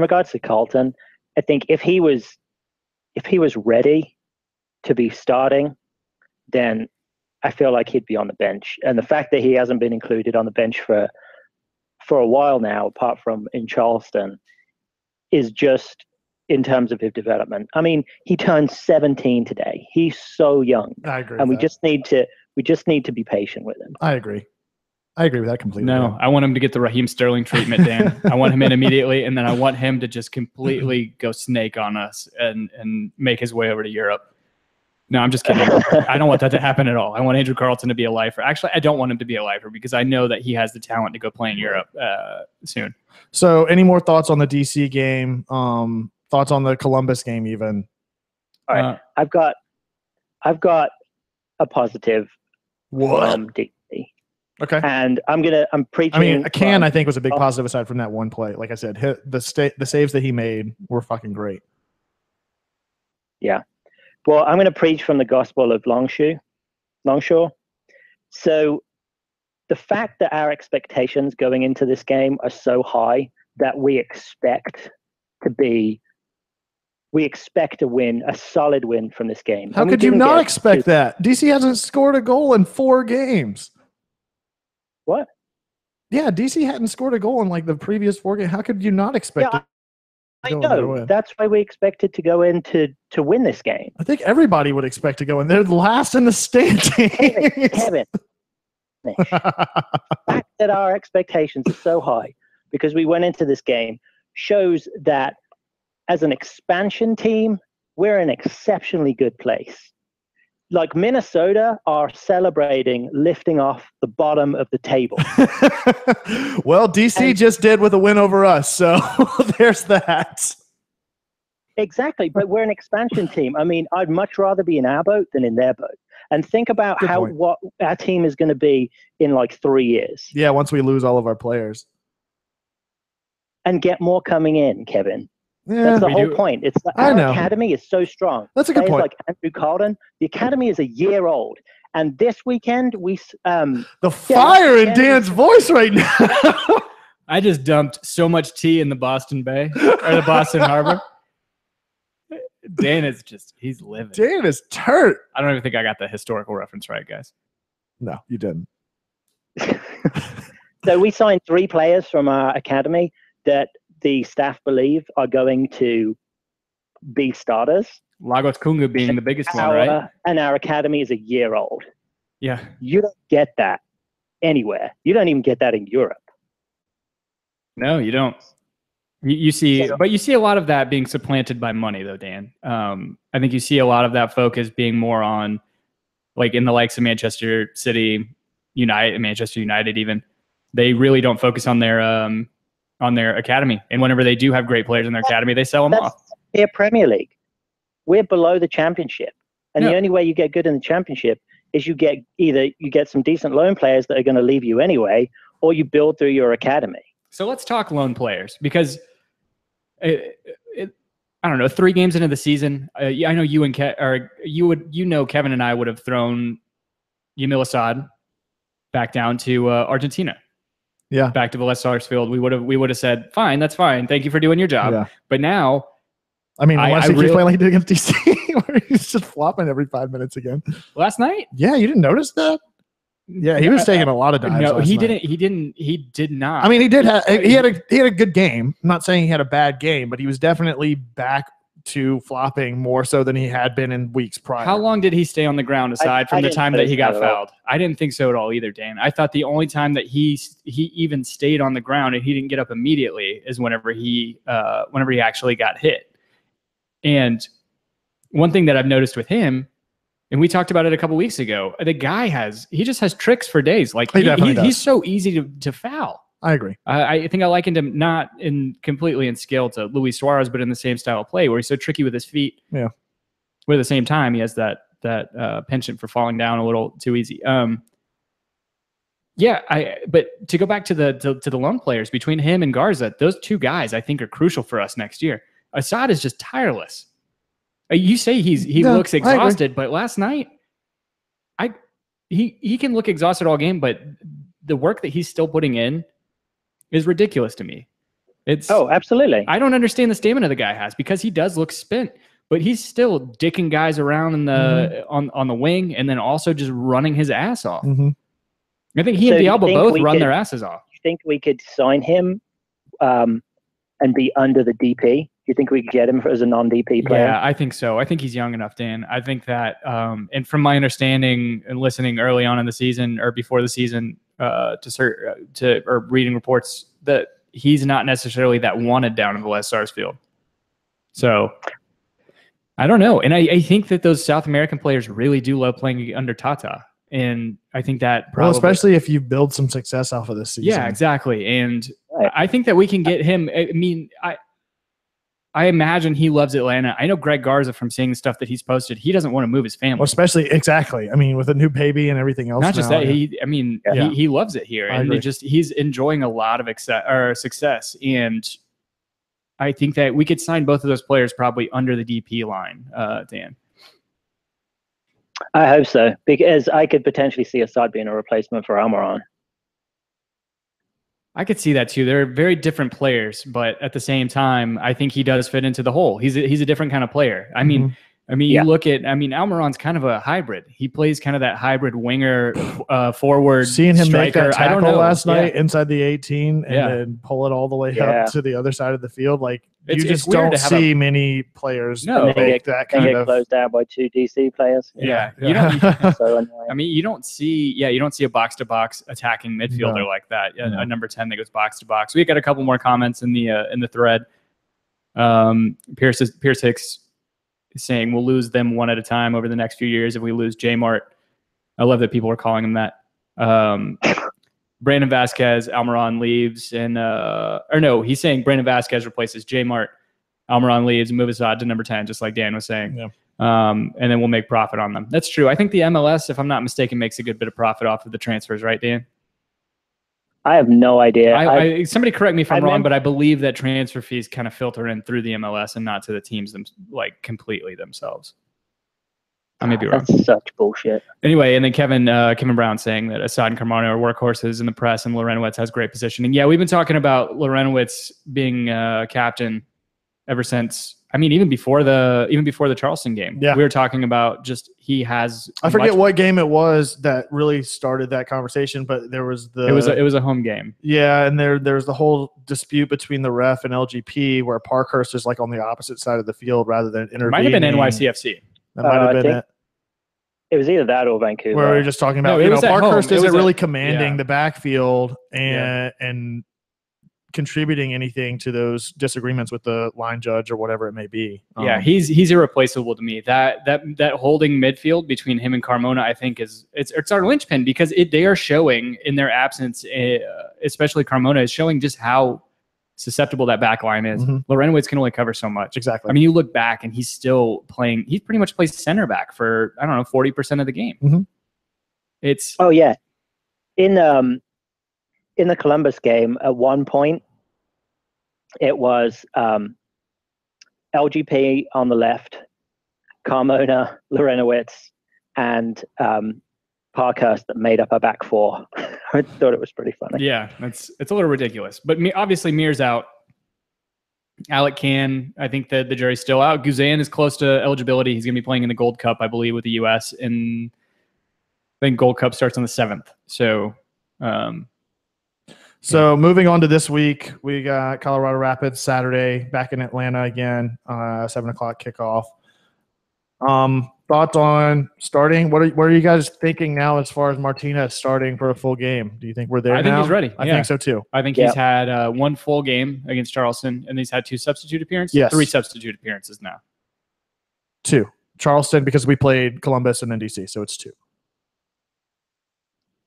Speaker 3: regards to Carlton, I think if he was ready to be starting, then I feel like he'd be on the bench. And the fact that he hasn't been included on the bench for a while now, apart from in Charleston, is just in terms of his development. I mean, he turned 17 today. He's so young.
Speaker 2: I agree.
Speaker 3: And we just need to be patient with him.
Speaker 2: I agree with that completely.
Speaker 1: No, I want him to get the Raheem Sterling treatment, Dan. I want him in immediately, and then I want him to just completely go snake on us and make his way over to Europe. No, I'm just kidding. I don't want that to happen at all. I want Andrew Carlton to be a lifer. Actually, I don't want him to be a lifer because I know that he has the talent to go play in Europe soon.
Speaker 2: So any more thoughts on the DC game? Thoughts on the Columbus game even?
Speaker 3: All right. I've got I've got a positive from DC.
Speaker 2: Okay.
Speaker 3: And I'm preaching.
Speaker 2: I mean, Kann, I think, was a big positive aside from that one play. Like I said, the saves that he made were fucking great.
Speaker 3: Yeah. Well, I'm going to preach from the gospel of Longshore. So the fact that our expectations going into this game are so high that we expect a win, a solid win from this game.
Speaker 2: How could you not expect that? DC hasn't scored a goal in 4 games.
Speaker 3: What?
Speaker 2: Yeah, DC hadn't scored a goal in like the previous 4 games. How could you not expect it?
Speaker 3: I know. That's why we expected to go in to win this game.
Speaker 2: I think everybody would expect to go in. They're last in the standings.
Speaker 3: Kevin. The fact that our expectations are so high because we went into this game shows that as an expansion team, we're in an exceptionally good place. Like Minnesota are celebrating lifting off the bottom of the table.
Speaker 2: Well, DC just did with a win over us, so there's that.
Speaker 3: Exactly, but we're an expansion team. I mean, I'd much rather be in our boat than in their boat. And think about what our team is going to be in like 3 years.
Speaker 2: Yeah, once we lose all of our players.
Speaker 3: And get more coming in, Kevin.
Speaker 2: Yeah,
Speaker 3: that's the whole point. It's like our academy is so strong.
Speaker 2: That's a good point.
Speaker 3: Like Andrew Carlton, the academy is a year old, and this weekend we
Speaker 2: the fire in Dan's voice right now.
Speaker 1: I just dumped so much tea in the Boston Bay or the Boston Harbor. Dan is he's living.
Speaker 2: Dan is turnt.
Speaker 1: I don't even think I got the historical reference right, guys.
Speaker 2: No, you didn't.
Speaker 3: So we signed 3 players from our academy that the staff believe are going to be starters.
Speaker 1: Lagos Kungu being the biggest one, right?
Speaker 3: And our academy is a year old.
Speaker 1: Yeah.
Speaker 3: You don't get that anywhere. You don't even get that in Europe.
Speaker 1: No, you don't. You see, but you see a lot of that being supplanted by money, though, Dan. I think you see a lot of that focus being more on, like in the likes of Manchester City, Manchester United, even they really don't focus on their academy. And whenever they do have great players in their academy, they sell them off.
Speaker 3: They're Premier League. We're below the championship, and the only way you get good in the championship is you get some decent loan players that are going to leave you anyway, or you build through your academy. So
Speaker 1: let's talk loan players because I don't know, 3 games into the season, I know you and Kevin and I would have thrown Yamil Assad back down to Argentina.
Speaker 2: Yeah,
Speaker 1: back to Sarsfield. We would have said, fine, that's fine. Thank you for doing your job. Yeah. But now,
Speaker 2: I mean, unless he keeps playing like he did against DC, where he's just flopping every 5 minutes again.
Speaker 1: Last night?
Speaker 2: Yeah, you didn't notice that? Yeah, he was taking a lot of dives.
Speaker 1: No, he didn't. He did not.
Speaker 2: I mean, he had a good game. I'm not saying he had a bad game, but he was definitely back to flopping more so than he had been in weeks prior.
Speaker 1: How long did he stay on the ground aside from the time that he got fouled? I didn't think so at all either, Dan. I thought the only time that he even stayed on the ground and he didn't get up immediately is whenever he actually got hit. And one thing that I've noticed with him, and we talked about it a couple weeks ago, the guy just has tricks for days. Like he's so easy to foul.
Speaker 2: I agree.
Speaker 1: I think I likened him not completely in skill to Luis Suarez, but in the same style of play where he's so tricky with his feet.
Speaker 2: Yeah.
Speaker 1: But at the same time, he has that penchant for falling down a little too easy. But to go back to the loan players, between him and Garza, those 2 guys I think are crucial for us next year. Assad is just tireless. You say he looks exhausted, but last night, he can look exhausted all game, but the work that he's still putting in is ridiculous to me.
Speaker 3: Absolutely.
Speaker 1: I don't understand the stamina the guy has because he does look spent, but he's still dicking guys around in the on the wing and then also just running his ass off.
Speaker 2: Mm-hmm.
Speaker 1: I think he and Diallo both run their asses off.
Speaker 3: You think we could sign him and be under the DP? Do you think we could get him as a non-DP player?
Speaker 1: Yeah, I think so. I think he's young enough, Dan. I think that, and from my understanding and listening early on in the season or before the season or reading reports, that he's not necessarily that wanted down in the West Sarsfield. So I don't know. And I think that those South American players really do love playing under Tata. And I think that probably...
Speaker 2: Well, especially if you build some success off of this season.
Speaker 1: Yeah, exactly. And I think that we can get him. I mean, I imagine he loves Atlanta. I know Greg Garza from seeing the stuff that he's posted. He doesn't want to move his family.
Speaker 2: Well, especially exactly. I mean, with a new baby and everything else.
Speaker 1: Not just
Speaker 2: now,
Speaker 1: that. He loves it here, and he's enjoying a lot of success. And I think that we could sign both of those players probably under the DP line, Dan.
Speaker 3: I hope so, because I could potentially see Assad being a replacement for Almiron.
Speaker 1: I could see that too. They're very different players, but at the same time, I think he does fit into the whole. He's a different kind of player. I mean, you look at. Almiron's kind of a hybrid. He plays kind of that hybrid winger, forward.
Speaker 2: Seeing him
Speaker 1: striker.
Speaker 2: make that tackle last night inside the 18 and then pull it all the way up to the other side of the field, like you just don't see many players make that kind of
Speaker 3: closed down by 2 DC players.
Speaker 1: Yeah. You don't. So you don't see. Yeah, you don't see a box to box attacking midfielder like that. A number 10 that goes box to box. We got a couple more comments in the thread. Pierce Hicks saying we'll lose them one at a time over the next few years if we lose J-Mart. I love that people are calling him that. Brandon Vasquez, Almiron leaves, and he's saying Brandon Vasquez replaces J-Mart, Almiron leaves, and move Assad to number 10, just like Dan was saying. Yeah. And then we'll make profit on them. That's true. I think the MLS, if I'm not mistaken, makes a good bit of profit off of the transfers, right, Dan?
Speaker 3: I have no idea.
Speaker 1: Somebody correct me if I'm wrong, but I believe that transfer fees kind of filter in through the MLS and not to the teams completely themselves. I may be wrong.
Speaker 3: That's such bullshit.
Speaker 1: Anyway, and then Kevin Brown saying that Assad and Carmona are workhorses in the press, and Lorenowitz has great positioning. Yeah, we've been talking about Lorenowitz being captain ever since. I mean, even before the Charleston game, we were talking about just he has.
Speaker 2: I forget what game it was that really started that conversation, but there was
Speaker 1: it was a home game.
Speaker 2: Yeah, and there's the whole dispute between the ref and LGP where Parkhurst is like on the opposite side of the field rather than intervening.
Speaker 1: Might have been NYCFC.
Speaker 2: That might have been it.
Speaker 3: It was either that or Vancouver.
Speaker 2: Where we were just talking about, Parkhurst isn't really commanding the backfield and contributing anything to those disagreements with the line judge or whatever it may be.
Speaker 1: He's irreplaceable to me. That holding midfield between him and Carmona, I think it's our linchpin because they are showing in their absence, especially Carmona is showing just how susceptible that back line is. Lorenowitz can only cover so much.
Speaker 2: Exactly.
Speaker 1: I mean, you look back and he's still playing. He pretty much plays center back for 40% of the game. It's
Speaker 3: in the Columbus game at one point it was LGP on the left, Carmona, Lorenowitz, and Parkhurst that made up a back four. I thought it was pretty funny.
Speaker 1: Yeah, it's a little ridiculous. But obviously Mears out. Alec Kann, I think that the jury's still out. Guzan is close to eligibility. He's going to be playing in the Gold Cup, I believe, with the U.S. And I think Gold Cup starts on the 7th. So
Speaker 2: moving on to this week, we got Colorado Rapids Saturday back in Atlanta again, 7 o'clock kickoff. Thoughts on starting? What are you guys thinking now as far as Martinez starting for a full game? Do you think we're there now?
Speaker 1: I think he's ready.
Speaker 2: I think so too.
Speaker 1: I think he's had one full game against Charleston, and he's had 2 substitute appearances.
Speaker 2: Yes.
Speaker 1: 3 substitute appearances now.
Speaker 2: 2. Charleston because we played Columbus and then DC, so it's 2.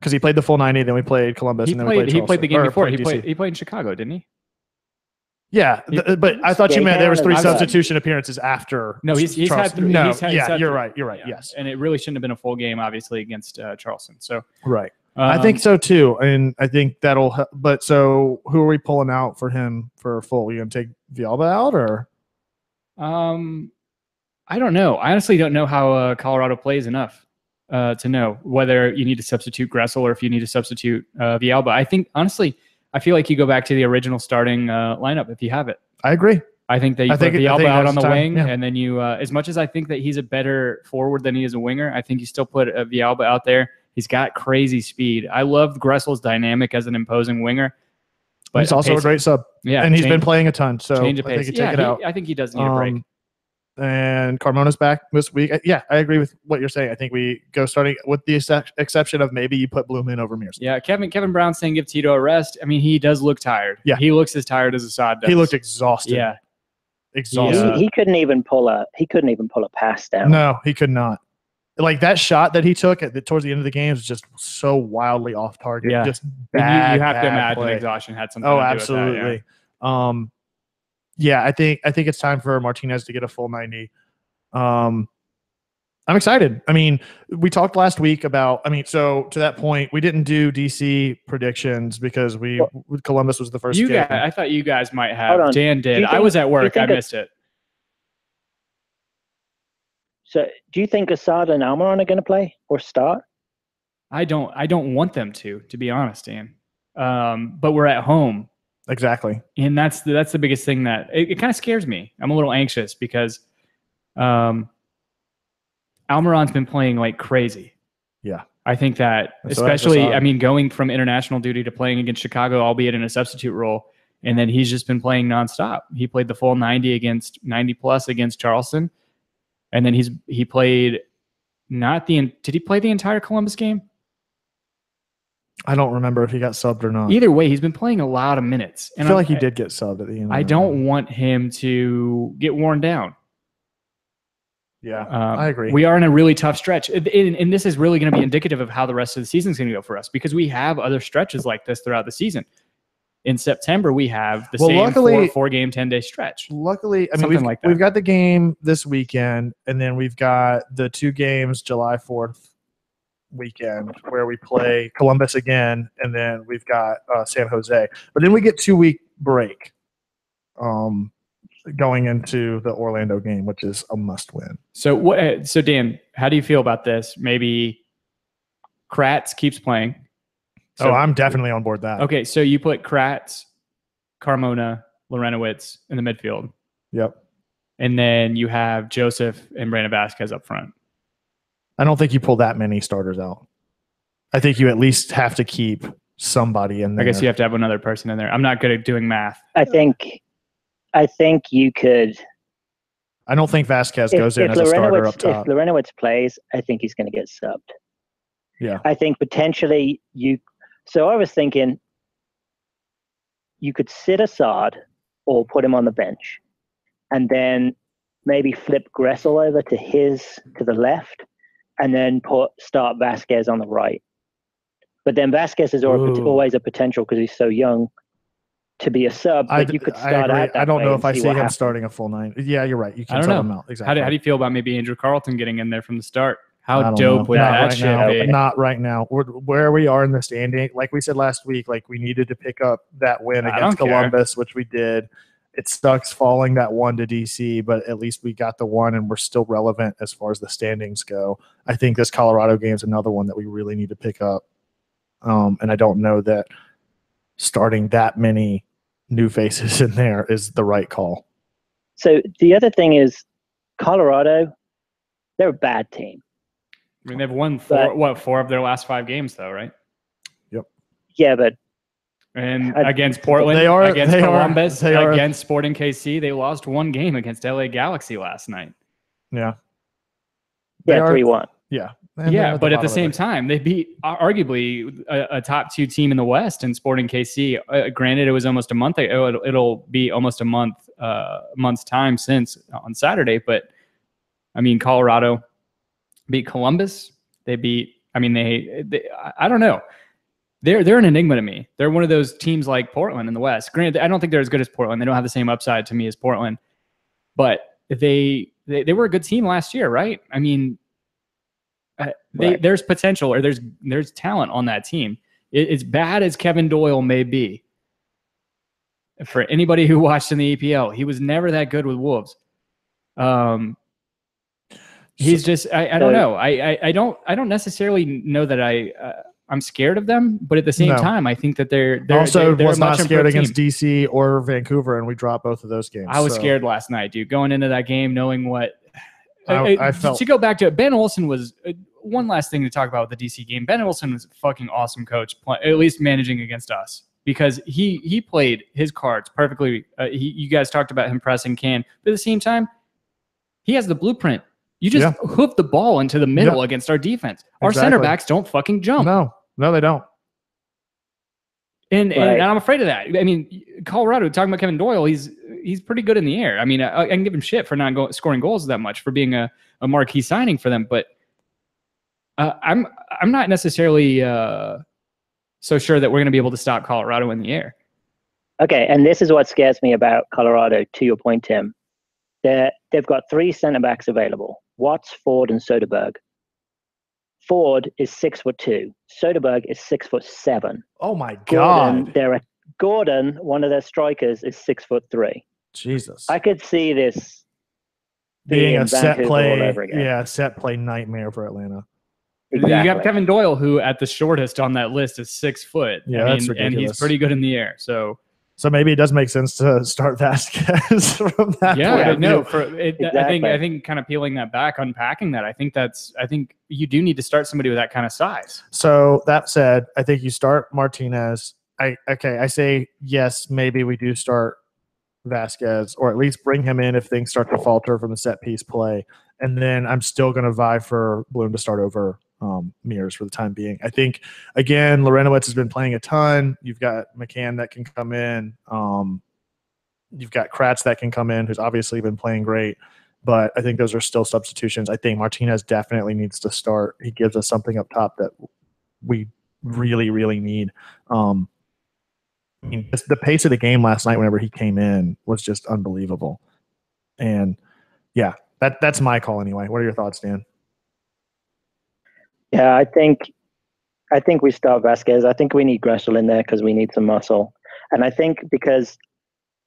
Speaker 2: Because he played the full 90, then we played Columbus, and then we played Charleston.
Speaker 1: He played the game before. He played in Chicago, didn't he?
Speaker 2: Yeah, but I thought you meant there was 3 substitution appearances after.
Speaker 1: No, he's had 3.
Speaker 2: No, you're right. You're right. Yeah. Yes,
Speaker 1: and it really shouldn't have been a full game, obviously, against Charleston. So
Speaker 2: right, I think so too, and I think that'll help. But so, who are we pulling out for him for a full? Are you gonna take Villalba out or?
Speaker 1: I don't know. I honestly don't know how Colorado plays enough to know whether you need to substitute Gressel or if you need to substitute Villalba. I think honestly. I feel like you go back to the original starting lineup if you have it.
Speaker 2: I agree.
Speaker 1: I think that you put Villalba out on the wing, and then you, as much as I think that he's a better forward than he is a winger, I think you still put Villalba out there. He's got crazy speed. I love Gressel's dynamic as an imposing winger.
Speaker 2: But he's also a great sub. Yeah, and he's been playing a ton, so I think you take it out.
Speaker 1: I think he does need a break.
Speaker 2: And Carmona's back this week. Yeah, I agree with what you're saying. I think we go starting with the exception of maybe you put Bloom in over Mears.
Speaker 1: Yeah, Kevin Brown saying give Tito a rest. I mean, he does look tired.
Speaker 2: Yeah,
Speaker 1: he looks as tired as Assad does.
Speaker 2: He looked exhausted.
Speaker 1: Yeah,
Speaker 2: exhausted.
Speaker 3: He couldn't even pull a pass down.
Speaker 2: No, he could not. Like that shot that he took towards the end of the game was just so wildly off target. Yeah, just bad.
Speaker 1: You have to imagine
Speaker 2: play.
Speaker 1: Exhaustion had something. To do
Speaker 2: absolutely.
Speaker 1: with that,
Speaker 2: yeah, I think it's time for Martinez to get a full 90. I'm excited. I mean, we talked last week about, so to that point, we didn't do DC predictions because Columbus was the first game.
Speaker 1: I thought you guys might have. Dan did. I was at work. I missed it.
Speaker 3: So do you think Assad and Almiron are going to play or start?
Speaker 1: I don't want them to be honest, Dan. But we're at home.
Speaker 2: Exactly.
Speaker 1: And that's the biggest thing that it kind of scares me. I'm a little anxious because Almiron's been playing like crazy.
Speaker 2: Yeah.
Speaker 1: I think that especially, going from international duty to playing against Chicago, albeit in a substitute role, and then he's just been playing nonstop. He played the full 90 plus against Charleston. And then he played did he play the entire Columbus game?
Speaker 2: I don't remember if he got subbed or not.
Speaker 1: Either way, he's been playing a lot of minutes.
Speaker 2: And I feel like he did get subbed at the end.
Speaker 1: I don't want him to get worn down.
Speaker 2: Yeah, I agree.
Speaker 1: We are in a really tough stretch. And this is really going to be indicative of how the rest of the season is going to go for us because we have other stretches like this throughout the season. In September, we have the same four-game, 10-day stretch.
Speaker 2: Luckily, we've got the game this weekend, and then we've got the 2 games July 4th weekend where we play Columbus again, and then we've got San Jose. But then we get 2-week break going into the Orlando game, which is a must-win.
Speaker 1: So Dan, how do you feel about this? Maybe Kratz keeps playing. So,
Speaker 2: I'm definitely on board that.
Speaker 1: Okay, so you put Kratz, Carmona, Lorenowitz in the midfield.
Speaker 2: Yep.
Speaker 1: And then you have Josef and Brandon Vasquez up front.
Speaker 2: I don't think you pull that many starters out. I think you at least have to keep somebody in there.
Speaker 1: I guess you have to have another person in there. I'm not good at doing math.
Speaker 3: I think you could.
Speaker 2: I don't think Vasquez goes in as a starter up top.
Speaker 3: If Lorenowitz plays, I think he's going to get subbed.
Speaker 2: Yeah.
Speaker 3: I think potentially So I was thinking you could sit Assad or put him on the bench and then maybe flip Gressel over to the left and then start Vasquez on the right. But then Vasquez is always a potential because he's so young to be a sub. But you could start out.
Speaker 2: I don't know if I see him starting a full 9. Yeah, you're right. You can sub him out. Exactly.
Speaker 1: How do you feel about maybe Andrew Carlton getting in there from the start? How dope would that shit be?
Speaker 2: Not right now. Where we are in the standing, like we said last week, like we needed to pick up that win against Columbus, which we did. It sucks falling that 1 to DC, but at least we got the 1 and we're still relevant as far as the standings go. I think this Colorado game is another one that we really need to pick up. And I don't know that starting that many new faces in there is the right call.
Speaker 3: So the other thing is Colorado, they're a bad team.
Speaker 1: I mean, they've won 4 of their last 5 games, though, right?
Speaker 2: Yep.
Speaker 3: Yeah, but
Speaker 1: against Portland, against Columbus, against Sporting KC, they lost 1 game against LA Galaxy last night.
Speaker 2: Yeah.
Speaker 3: Yeah, 3-1.
Speaker 2: Yeah.
Speaker 1: Yeah, but at the same time, they beat arguably a top 2 team in the West in Sporting KC. Granted, it was almost a month. It'll be almost a month's time since on Saturday. But I mean, Colorado beat Columbus. They beat. I mean, they I don't know. They're an enigma to me. They're one of those teams like Portland in the West. Granted, I don't think they're as good as Portland. They don't have the same upside to me as Portland. But they were a good team last year, right? I mean. There's potential, or there's talent on that team. As bad as Kevin Doyle may be, for anybody who watched in the EPL, he was never that good with Wolves. He's just I don't know. I don't necessarily know that I'm scared of them, but at the same time, I think that they're
Speaker 2: was not scared against DC or Vancouver, and we dropped both of those games.
Speaker 1: I was scared last night, dude. Going into that game, knowing what.
Speaker 2: I felt
Speaker 1: to go back to it, Ben Olsen was one last thing to talk about with the DC game. Ben Olsen was a fucking awesome coach, at least managing against us, because he played his cards perfectly. You guys talked about him pressing Kann, but at the same time, he has the blueprint. You just hoof the ball into the middle against our defense. Our center backs don't fucking jump.
Speaker 2: No, they don't.
Speaker 1: And I'm afraid of that. I mean, Colorado, talking about Kevin Doyle, he's pretty good in the air. I mean, I can give him shit for not scoring goals that much, for being a marquee signing for them. But I'm not necessarily so sure that we're going to be able to stop Colorado in the air.
Speaker 3: Okay, and this is what scares me about Colorado, to your point, Tim. They've got 3 center backs available: Watts, Ford, and Soderberg. Ford is 6'2". Soderberg is 6'7".
Speaker 2: Oh my God.
Speaker 3: Gordon, one of their strikers, is 6'3".
Speaker 2: Jesus.
Speaker 3: I could see this
Speaker 2: being a set
Speaker 3: Vancouver
Speaker 2: play,
Speaker 3: all over again.
Speaker 2: yeah, set play nightmare for Atlanta.
Speaker 3: Exactly.
Speaker 1: You got Kevin Doyle, who at the shortest on that list is 6 foot.
Speaker 2: Yeah, that's ridiculous.
Speaker 1: And he's pretty good in the air. So
Speaker 2: maybe it does make sense to start Vasquez from that.
Speaker 1: Yeah, no.
Speaker 3: Exactly.
Speaker 1: I think kind of peeling that back, unpacking that. I think you do need to start somebody with that kind of size.
Speaker 2: So that said, I think you start Martinez. I say yes. Maybe we do start Vasquez, or at least bring him in if things start to falter from the set piece play. And then I'm still going to vie for Bloom to start over Mears for the time being. I think, again, Lorenowitz has been playing a ton. You've got McCann that can come in. You've got Kratz that can come in, who's obviously been playing great. But I think those are still substitutions. I think Martinez definitely needs to start. He gives us something up top that we really, really need. I mean, the pace of the game last night whenever he came in was just unbelievable. And, yeah, that's my call anyway. What are your thoughts, Dan?
Speaker 3: Yeah, I think we start Vasquez. I think we need Gressel in there because we need some muscle. And I think because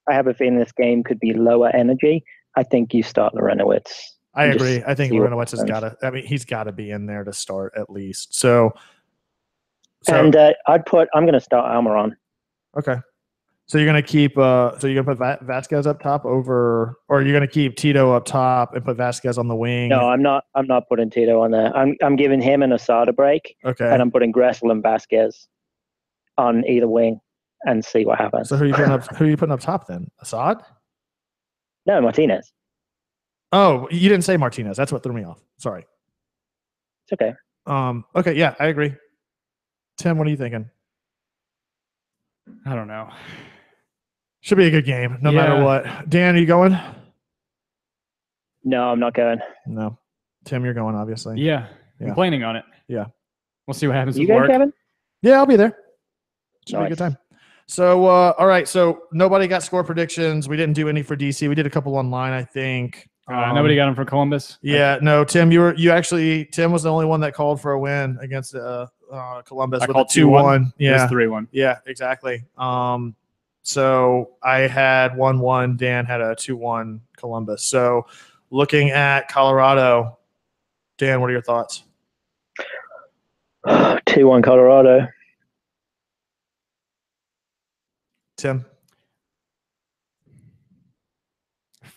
Speaker 3: I have a feeling this game could be lower energy, I think you start Lorenowitz.
Speaker 2: I agree. I think Lorenowitz has got to – I mean, he's got to be in there to start at least. So
Speaker 3: and I'm going to start Almiron.
Speaker 2: Okay. So you're going to keep so you're going to put Vasquez up top over – or you're going to keep Tito up top and put Vasquez on the wing?
Speaker 3: No, I'm not putting Tito on there. I'm giving him and Assad a break.
Speaker 2: Okay.
Speaker 3: And I'm putting Gressel and Vasquez on either wing and see what happens.
Speaker 2: So who are you putting up top then? Assad?
Speaker 3: No, Martinez.
Speaker 2: Oh, you didn't say Martinez. That's what threw me off. Sorry.
Speaker 3: It's okay.
Speaker 2: Okay, yeah, I agree. Tim, what are you thinking?
Speaker 1: I don't know.
Speaker 2: Should be a good game, no matter what. Dan, are you going?
Speaker 3: No, I'm not going.
Speaker 2: No. Tim, you're going, obviously.
Speaker 1: Yeah. I'm planning on it.
Speaker 2: Yeah.
Speaker 1: We'll see what happens
Speaker 3: You
Speaker 1: with
Speaker 3: going,
Speaker 1: work.
Speaker 3: Kevin?
Speaker 2: Yeah, I'll be there. Should be a
Speaker 3: Nice.
Speaker 2: good time. So, all right. So nobody got score predictions. We didn't do any for DC. We did a couple online, I think.
Speaker 1: Nobody got them for Columbus.
Speaker 2: Yeah, no, Tim, Tim was the only one that called for a win against Columbus.
Speaker 1: I
Speaker 2: with
Speaker 1: called
Speaker 2: a 2-1.
Speaker 1: Yeah,
Speaker 2: Yeah,
Speaker 1: 3-1.
Speaker 2: yeah, exactly. So I had 1-1. Dan had a 2-1 Columbus. So looking at Colorado, Dan, what are your thoughts?
Speaker 3: 2-1 Colorado.
Speaker 2: Tim?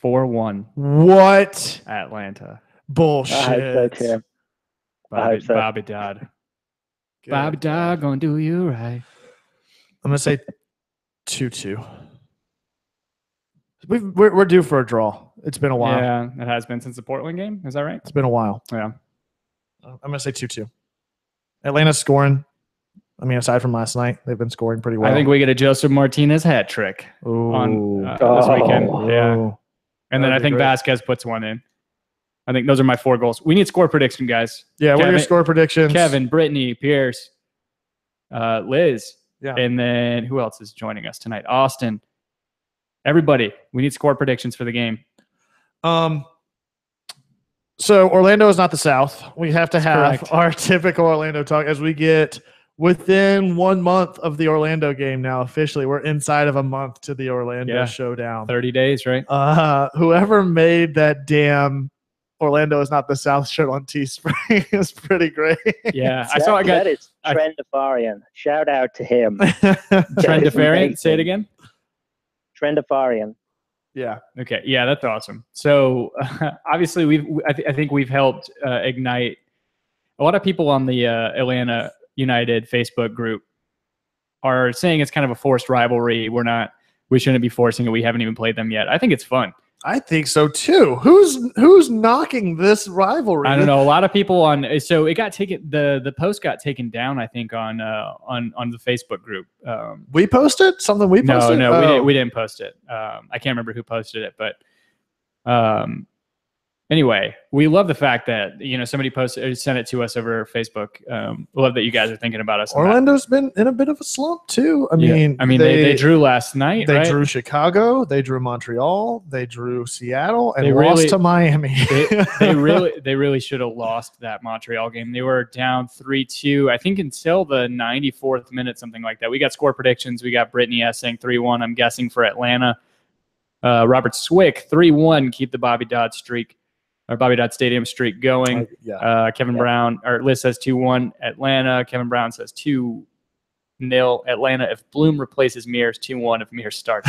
Speaker 1: 4-1
Speaker 2: What?
Speaker 1: Atlanta.
Speaker 2: Bullshit.
Speaker 3: I hope so, Tim.
Speaker 1: Bobby Dodd. Bobby Dodd gonna do you right.
Speaker 2: I'm gonna say 2-2. We're due for a draw. It's been a while.
Speaker 1: Yeah, it has been since the Portland game. Is that right?
Speaker 2: It's been a while.
Speaker 1: Yeah.
Speaker 2: I'm gonna say 2-2. Atlanta's scoring. I mean, aside from last night, they've been scoring pretty well.
Speaker 1: I think we get a Josef Martinez hat trick on this weekend. Yeah. And then I think Vasquez puts one in. I think those are my 4 goals. We need score prediction, guys.
Speaker 2: Yeah, what are your score predictions?
Speaker 1: Kevin, Brittany, Pierce, Liz.
Speaker 2: Yeah.
Speaker 1: And then who else is joining us tonight? Austin. Everybody, we need score predictions for the game.
Speaker 2: So Orlando is not the South. We have to have
Speaker 1: correct.
Speaker 2: our typical Orlando talk as we get within 1 month of the Orlando game now. Officially, we're inside of a month to the Orlando showdown.
Speaker 1: 30 days, right?
Speaker 2: Whoever made that damn Orlando is not the South shirt on Teespring is pretty great.
Speaker 1: Yeah,
Speaker 3: That is Trendafarian. Shout out to him.
Speaker 1: Trendafarian. Say it again.
Speaker 3: Trendafarian.
Speaker 2: Yeah.
Speaker 1: Okay. Yeah, that's awesome. So obviously, I think we've helped ignite a lot of people on the Atlanta United Facebook group are saying it's kind of a forced rivalry. We shouldn't be forcing it. We haven't even played them yet. I think it's fun.
Speaker 2: I think so too. Who's knocking this rivalry?
Speaker 1: I don't know. A lot of people so it got taken. The post got taken down. I think on the Facebook group.
Speaker 2: We posted something. We posted.
Speaker 1: No, we didn't post it. I can't remember who posted it, but Anyway, we love the fact that somebody sent it to us over Facebook. We love that you guys are thinking about us.
Speaker 2: Orlando's been in a bit of a slump too. I mean,
Speaker 1: they drew last night.
Speaker 2: They
Speaker 1: right?
Speaker 2: drew Chicago. They drew Montreal. They drew Seattle, and they lost to Miami.
Speaker 1: they really should have lost that Montreal game. They were down 3-2, I think, until the 94th minute, something like that. We got score predictions. We got Brittany S saying 3-1. I'm guessing for Atlanta. Robert Swick 3-1. Keep the Bobby Dodd streak. Our Bobby Dodd Stadium streak going. Kevin Brown, or Liz says 2-1 Atlanta. Kevin Brown says 2-0 Atlanta if Bloom replaces Mears. 2-1 if Mears starts.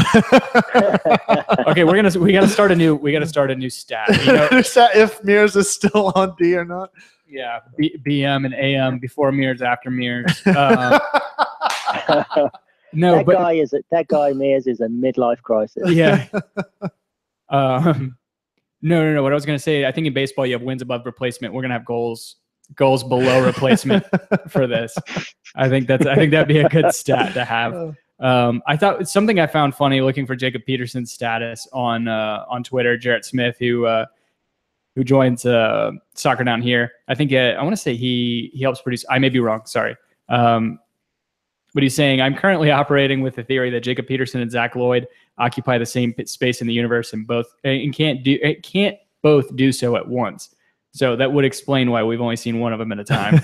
Speaker 1: Okay, we gotta start a new stat.
Speaker 2: If Mears is still on D or not.
Speaker 1: Yeah, BM and AM before Mears, after Mears. No,
Speaker 3: that guy Mears is a midlife crisis.
Speaker 1: Yeah. No. What I was going to say, I think in baseball you have wins above replacement. We're going to have goals below replacement for this. I think that'd be a good stat to have. I thought something I found funny looking for Jacob Peterson's status on Twitter. Jarrett Smith, who joins Soccer Down Here. I think I want to say he helps produce. I may be wrong. Sorry. But he's saying, I'm currently operating with the theory that Jacob Peterson and Zach Lloyd occupy the same space in the universe and can't both do so at once. So that would explain why we've only seen one of them at a time.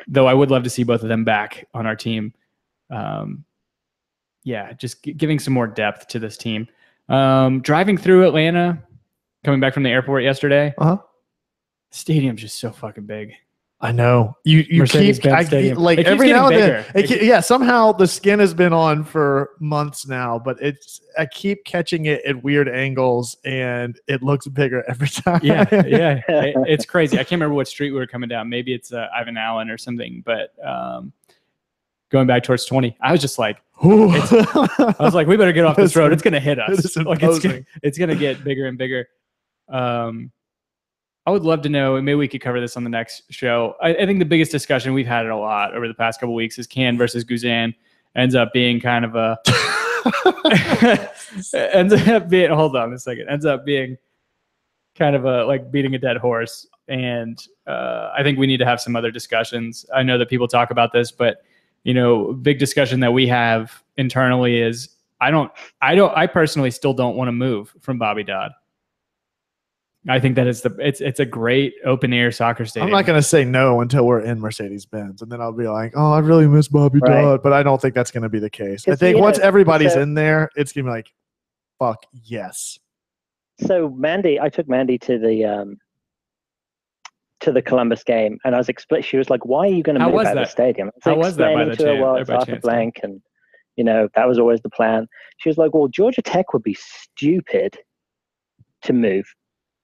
Speaker 1: Though I would love to see both of them back on our team. Just giving some more depth to this team. Driving through Atlanta, coming back from the airport yesterday. Stadium's just so fucking big.
Speaker 2: I know you keep like every now and then. Somehow the skin has been on for months now, but I keep catching it at weird angles, and it looks bigger every time.
Speaker 1: It's crazy. I can't remember what street we were coming down. Maybe it's Ivan Allen or something. But going back towards 20, I was just like, I was like, we better get off this road. It's gonna hit us. It's gonna get bigger and bigger. I would love to know, and maybe we could cover this on the next show. I think the biggest discussion we've had it a lot over the past couple of weeks is Kann versus Guzan. Ends up being kind of a hold on a second. Ends up being kind of a like beating a dead horse. And I think we need to have some other discussions. I know that people talk about this, but big discussion that we have internally is I personally still don't want to move from Bobby Dodd. I think that it's a great open air soccer stadium.
Speaker 2: I'm not going to say no until we're in Mercedes-Benz, and then I'll be like, "Oh, I really miss Bobby Dodd," but I don't think that's going to be the case. I think once everybody's in there, it's going to be like, "Fuck yes."
Speaker 3: So I took Mandy to the Columbus game, and I was she was like, "Why are you going to move out of the stadium?"
Speaker 1: How was that by the chance?
Speaker 3: Well, it's Arthur Blank, and that was always the plan. She was like, "Well, Georgia Tech would be stupid to move."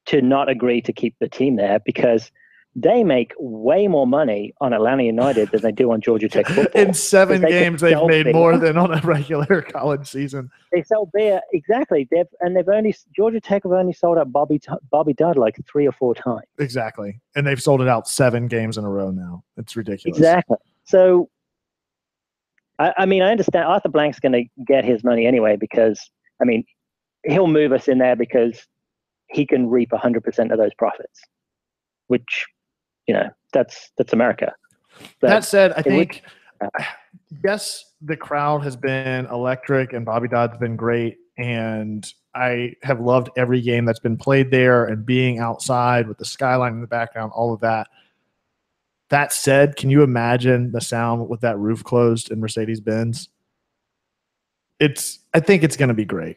Speaker 3: To not agree to keep the team there because they make way more money on Atlanta United than they do on Georgia Tech football.
Speaker 2: In 7 games, they've made more than on a regular college season.
Speaker 3: They sell beer, exactly. Georgia Tech have only sold out Bobby Dodd like 3 or 4 times.
Speaker 2: Exactly, and they've sold it out 7 games in a row now. It's ridiculous.
Speaker 3: Exactly. So, I mean, I understand Arthur Blank's going to get his money anyway because he'll move us in there because he can reap 100% of those profits, which, that's America. But
Speaker 2: that said, I think, yes, the crowd has been electric and Bobby Dodd's been great. And I have loved every game that's been played there and being outside with the skyline in the background, all of that. That said, can you imagine the sound with that roof closed in Mercedes-Benz? I think it's going to be great.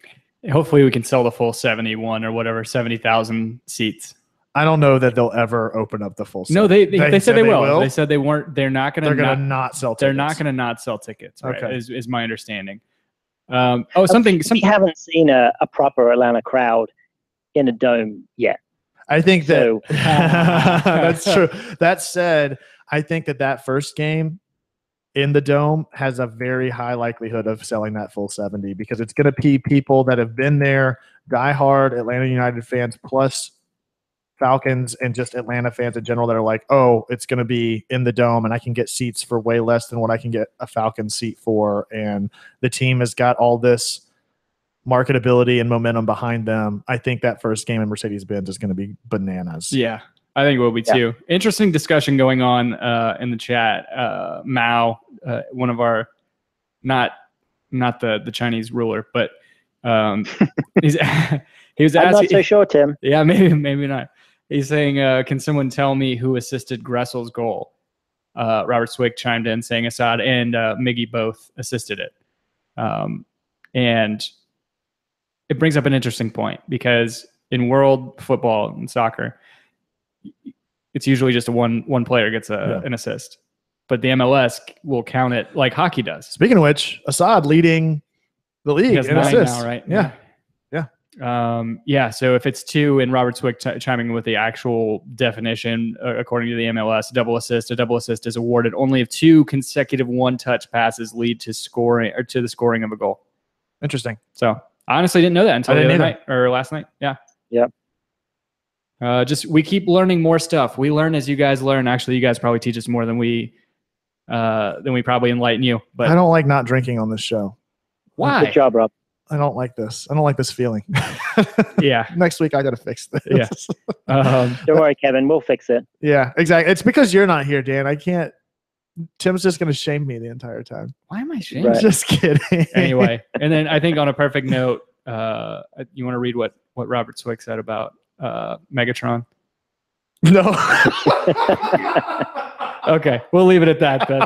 Speaker 1: Hopefully we can sell the full 71 or whatever, 70,000 seats.
Speaker 2: I don't know that they'll ever open up the full.
Speaker 1: No, they said they will. They said they weren't. They're not going to
Speaker 2: not sell tickets.
Speaker 1: They're not going to not sell tickets. Right?
Speaker 2: Okay.
Speaker 1: Is my understanding.
Speaker 3: We haven't seen a proper Atlanta crowd in a dome yet.
Speaker 2: I think that that's true. That said, I think that first game in the dome has a very high likelihood of selling that full 70 because it's going to be people that have been there, diehard Atlanta United fans plus Falcons and just Atlanta fans in general that are like, oh, it's going to be in the dome and I can get seats for way less than what I can get a Falcons seat for. And the team has got all this marketability and momentum behind them, I think that first game in Mercedes-Benz is going to be bananas.
Speaker 1: Yeah, I think it will be too. Interesting discussion going on in the chat. Mao, one of our, not the Chinese ruler, but he was asking.
Speaker 3: I'm not so sure, Tim.
Speaker 1: Yeah, maybe not. He's saying, can someone tell me who assisted Gressel's goal? Robert Swick chimed in saying Assad and Miggy both assisted it. And it brings up an interesting point because in world football and soccer, it's usually just one player gets an assist. But the MLS will count it like hockey does.
Speaker 2: Speaking of which, Assad leading the league in assists.
Speaker 1: Now, right?
Speaker 2: Yeah.
Speaker 1: So if it's 2 and Robert Swick chiming in with the actual definition, according to the MLS, a double assist is awarded only if 2 consecutive one-touch passes lead to scoring or to the scoring of a goal.
Speaker 2: Interesting.
Speaker 1: So I honestly didn't know that until the other night or last night. Yeah.
Speaker 3: Yep.
Speaker 1: We keep learning more stuff. We learn as you guys learn. Actually, you guys probably teach us more than we probably enlighten you. But
Speaker 2: I don't like not drinking on this show.
Speaker 1: Why?
Speaker 3: Good job, Rob.
Speaker 2: I don't like this. I don't like this feeling.
Speaker 1: Yeah.
Speaker 2: Next week I got to fix this.
Speaker 1: Yeah.
Speaker 3: Don't worry, Kevin. We'll fix it.
Speaker 2: Yeah, exactly. It's because you're not here, Dan. I can't. Tim's just going to shame me the entire time.
Speaker 1: Why am I shaming?
Speaker 3: Right.
Speaker 2: Just kidding.
Speaker 1: Anyway, and then I think on a perfect note, you want to read what Robert Swick said about Megatron?
Speaker 2: No.
Speaker 1: Okay, we'll leave it at that then.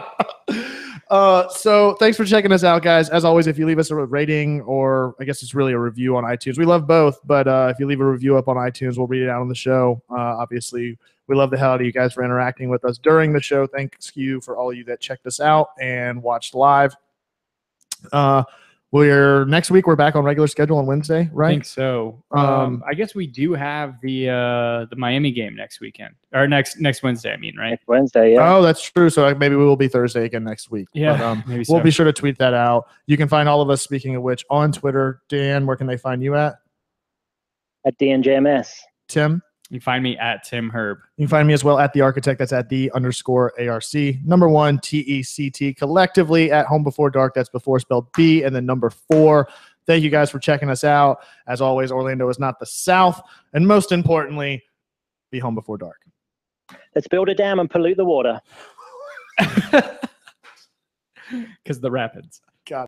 Speaker 2: So thanks for checking us out, guys. As always, if you leave us a rating, or I guess it's really a review on iTunes, we love both, but if you leave a review up on iTunes, we'll read it out on the show. Obviously, we love the hell out of you guys for interacting with us during the show. Thanks you for all of you that checked us out and watched live. Next week we're back on regular schedule on Wednesday, right?
Speaker 1: I think so. I guess we do have the Miami game next weekend, or next Wednesday. I mean, right?
Speaker 3: Next Wednesday, yeah.
Speaker 2: Oh, that's true. So maybe we will be Thursday again next week.
Speaker 1: Yeah,
Speaker 2: but,
Speaker 1: maybe so.
Speaker 2: We'll be sure to tweet that out. You can find all of us, speaking of which, on Twitter. Dan, where can they find you at?
Speaker 3: At DNJMS.
Speaker 2: Tim?
Speaker 1: You can find me at Tim Herb.
Speaker 2: You can find me as well at The Architect. That's at _ARC. Number 1, TECT. Collectively at Home Before Dark. That's before spelled B and then number 4. Thank you guys for checking us out. As always, Orlando is not the South. And most importantly, be home before dark.
Speaker 3: Let's build a dam and pollute the water.
Speaker 1: Because the rapids.
Speaker 2: God.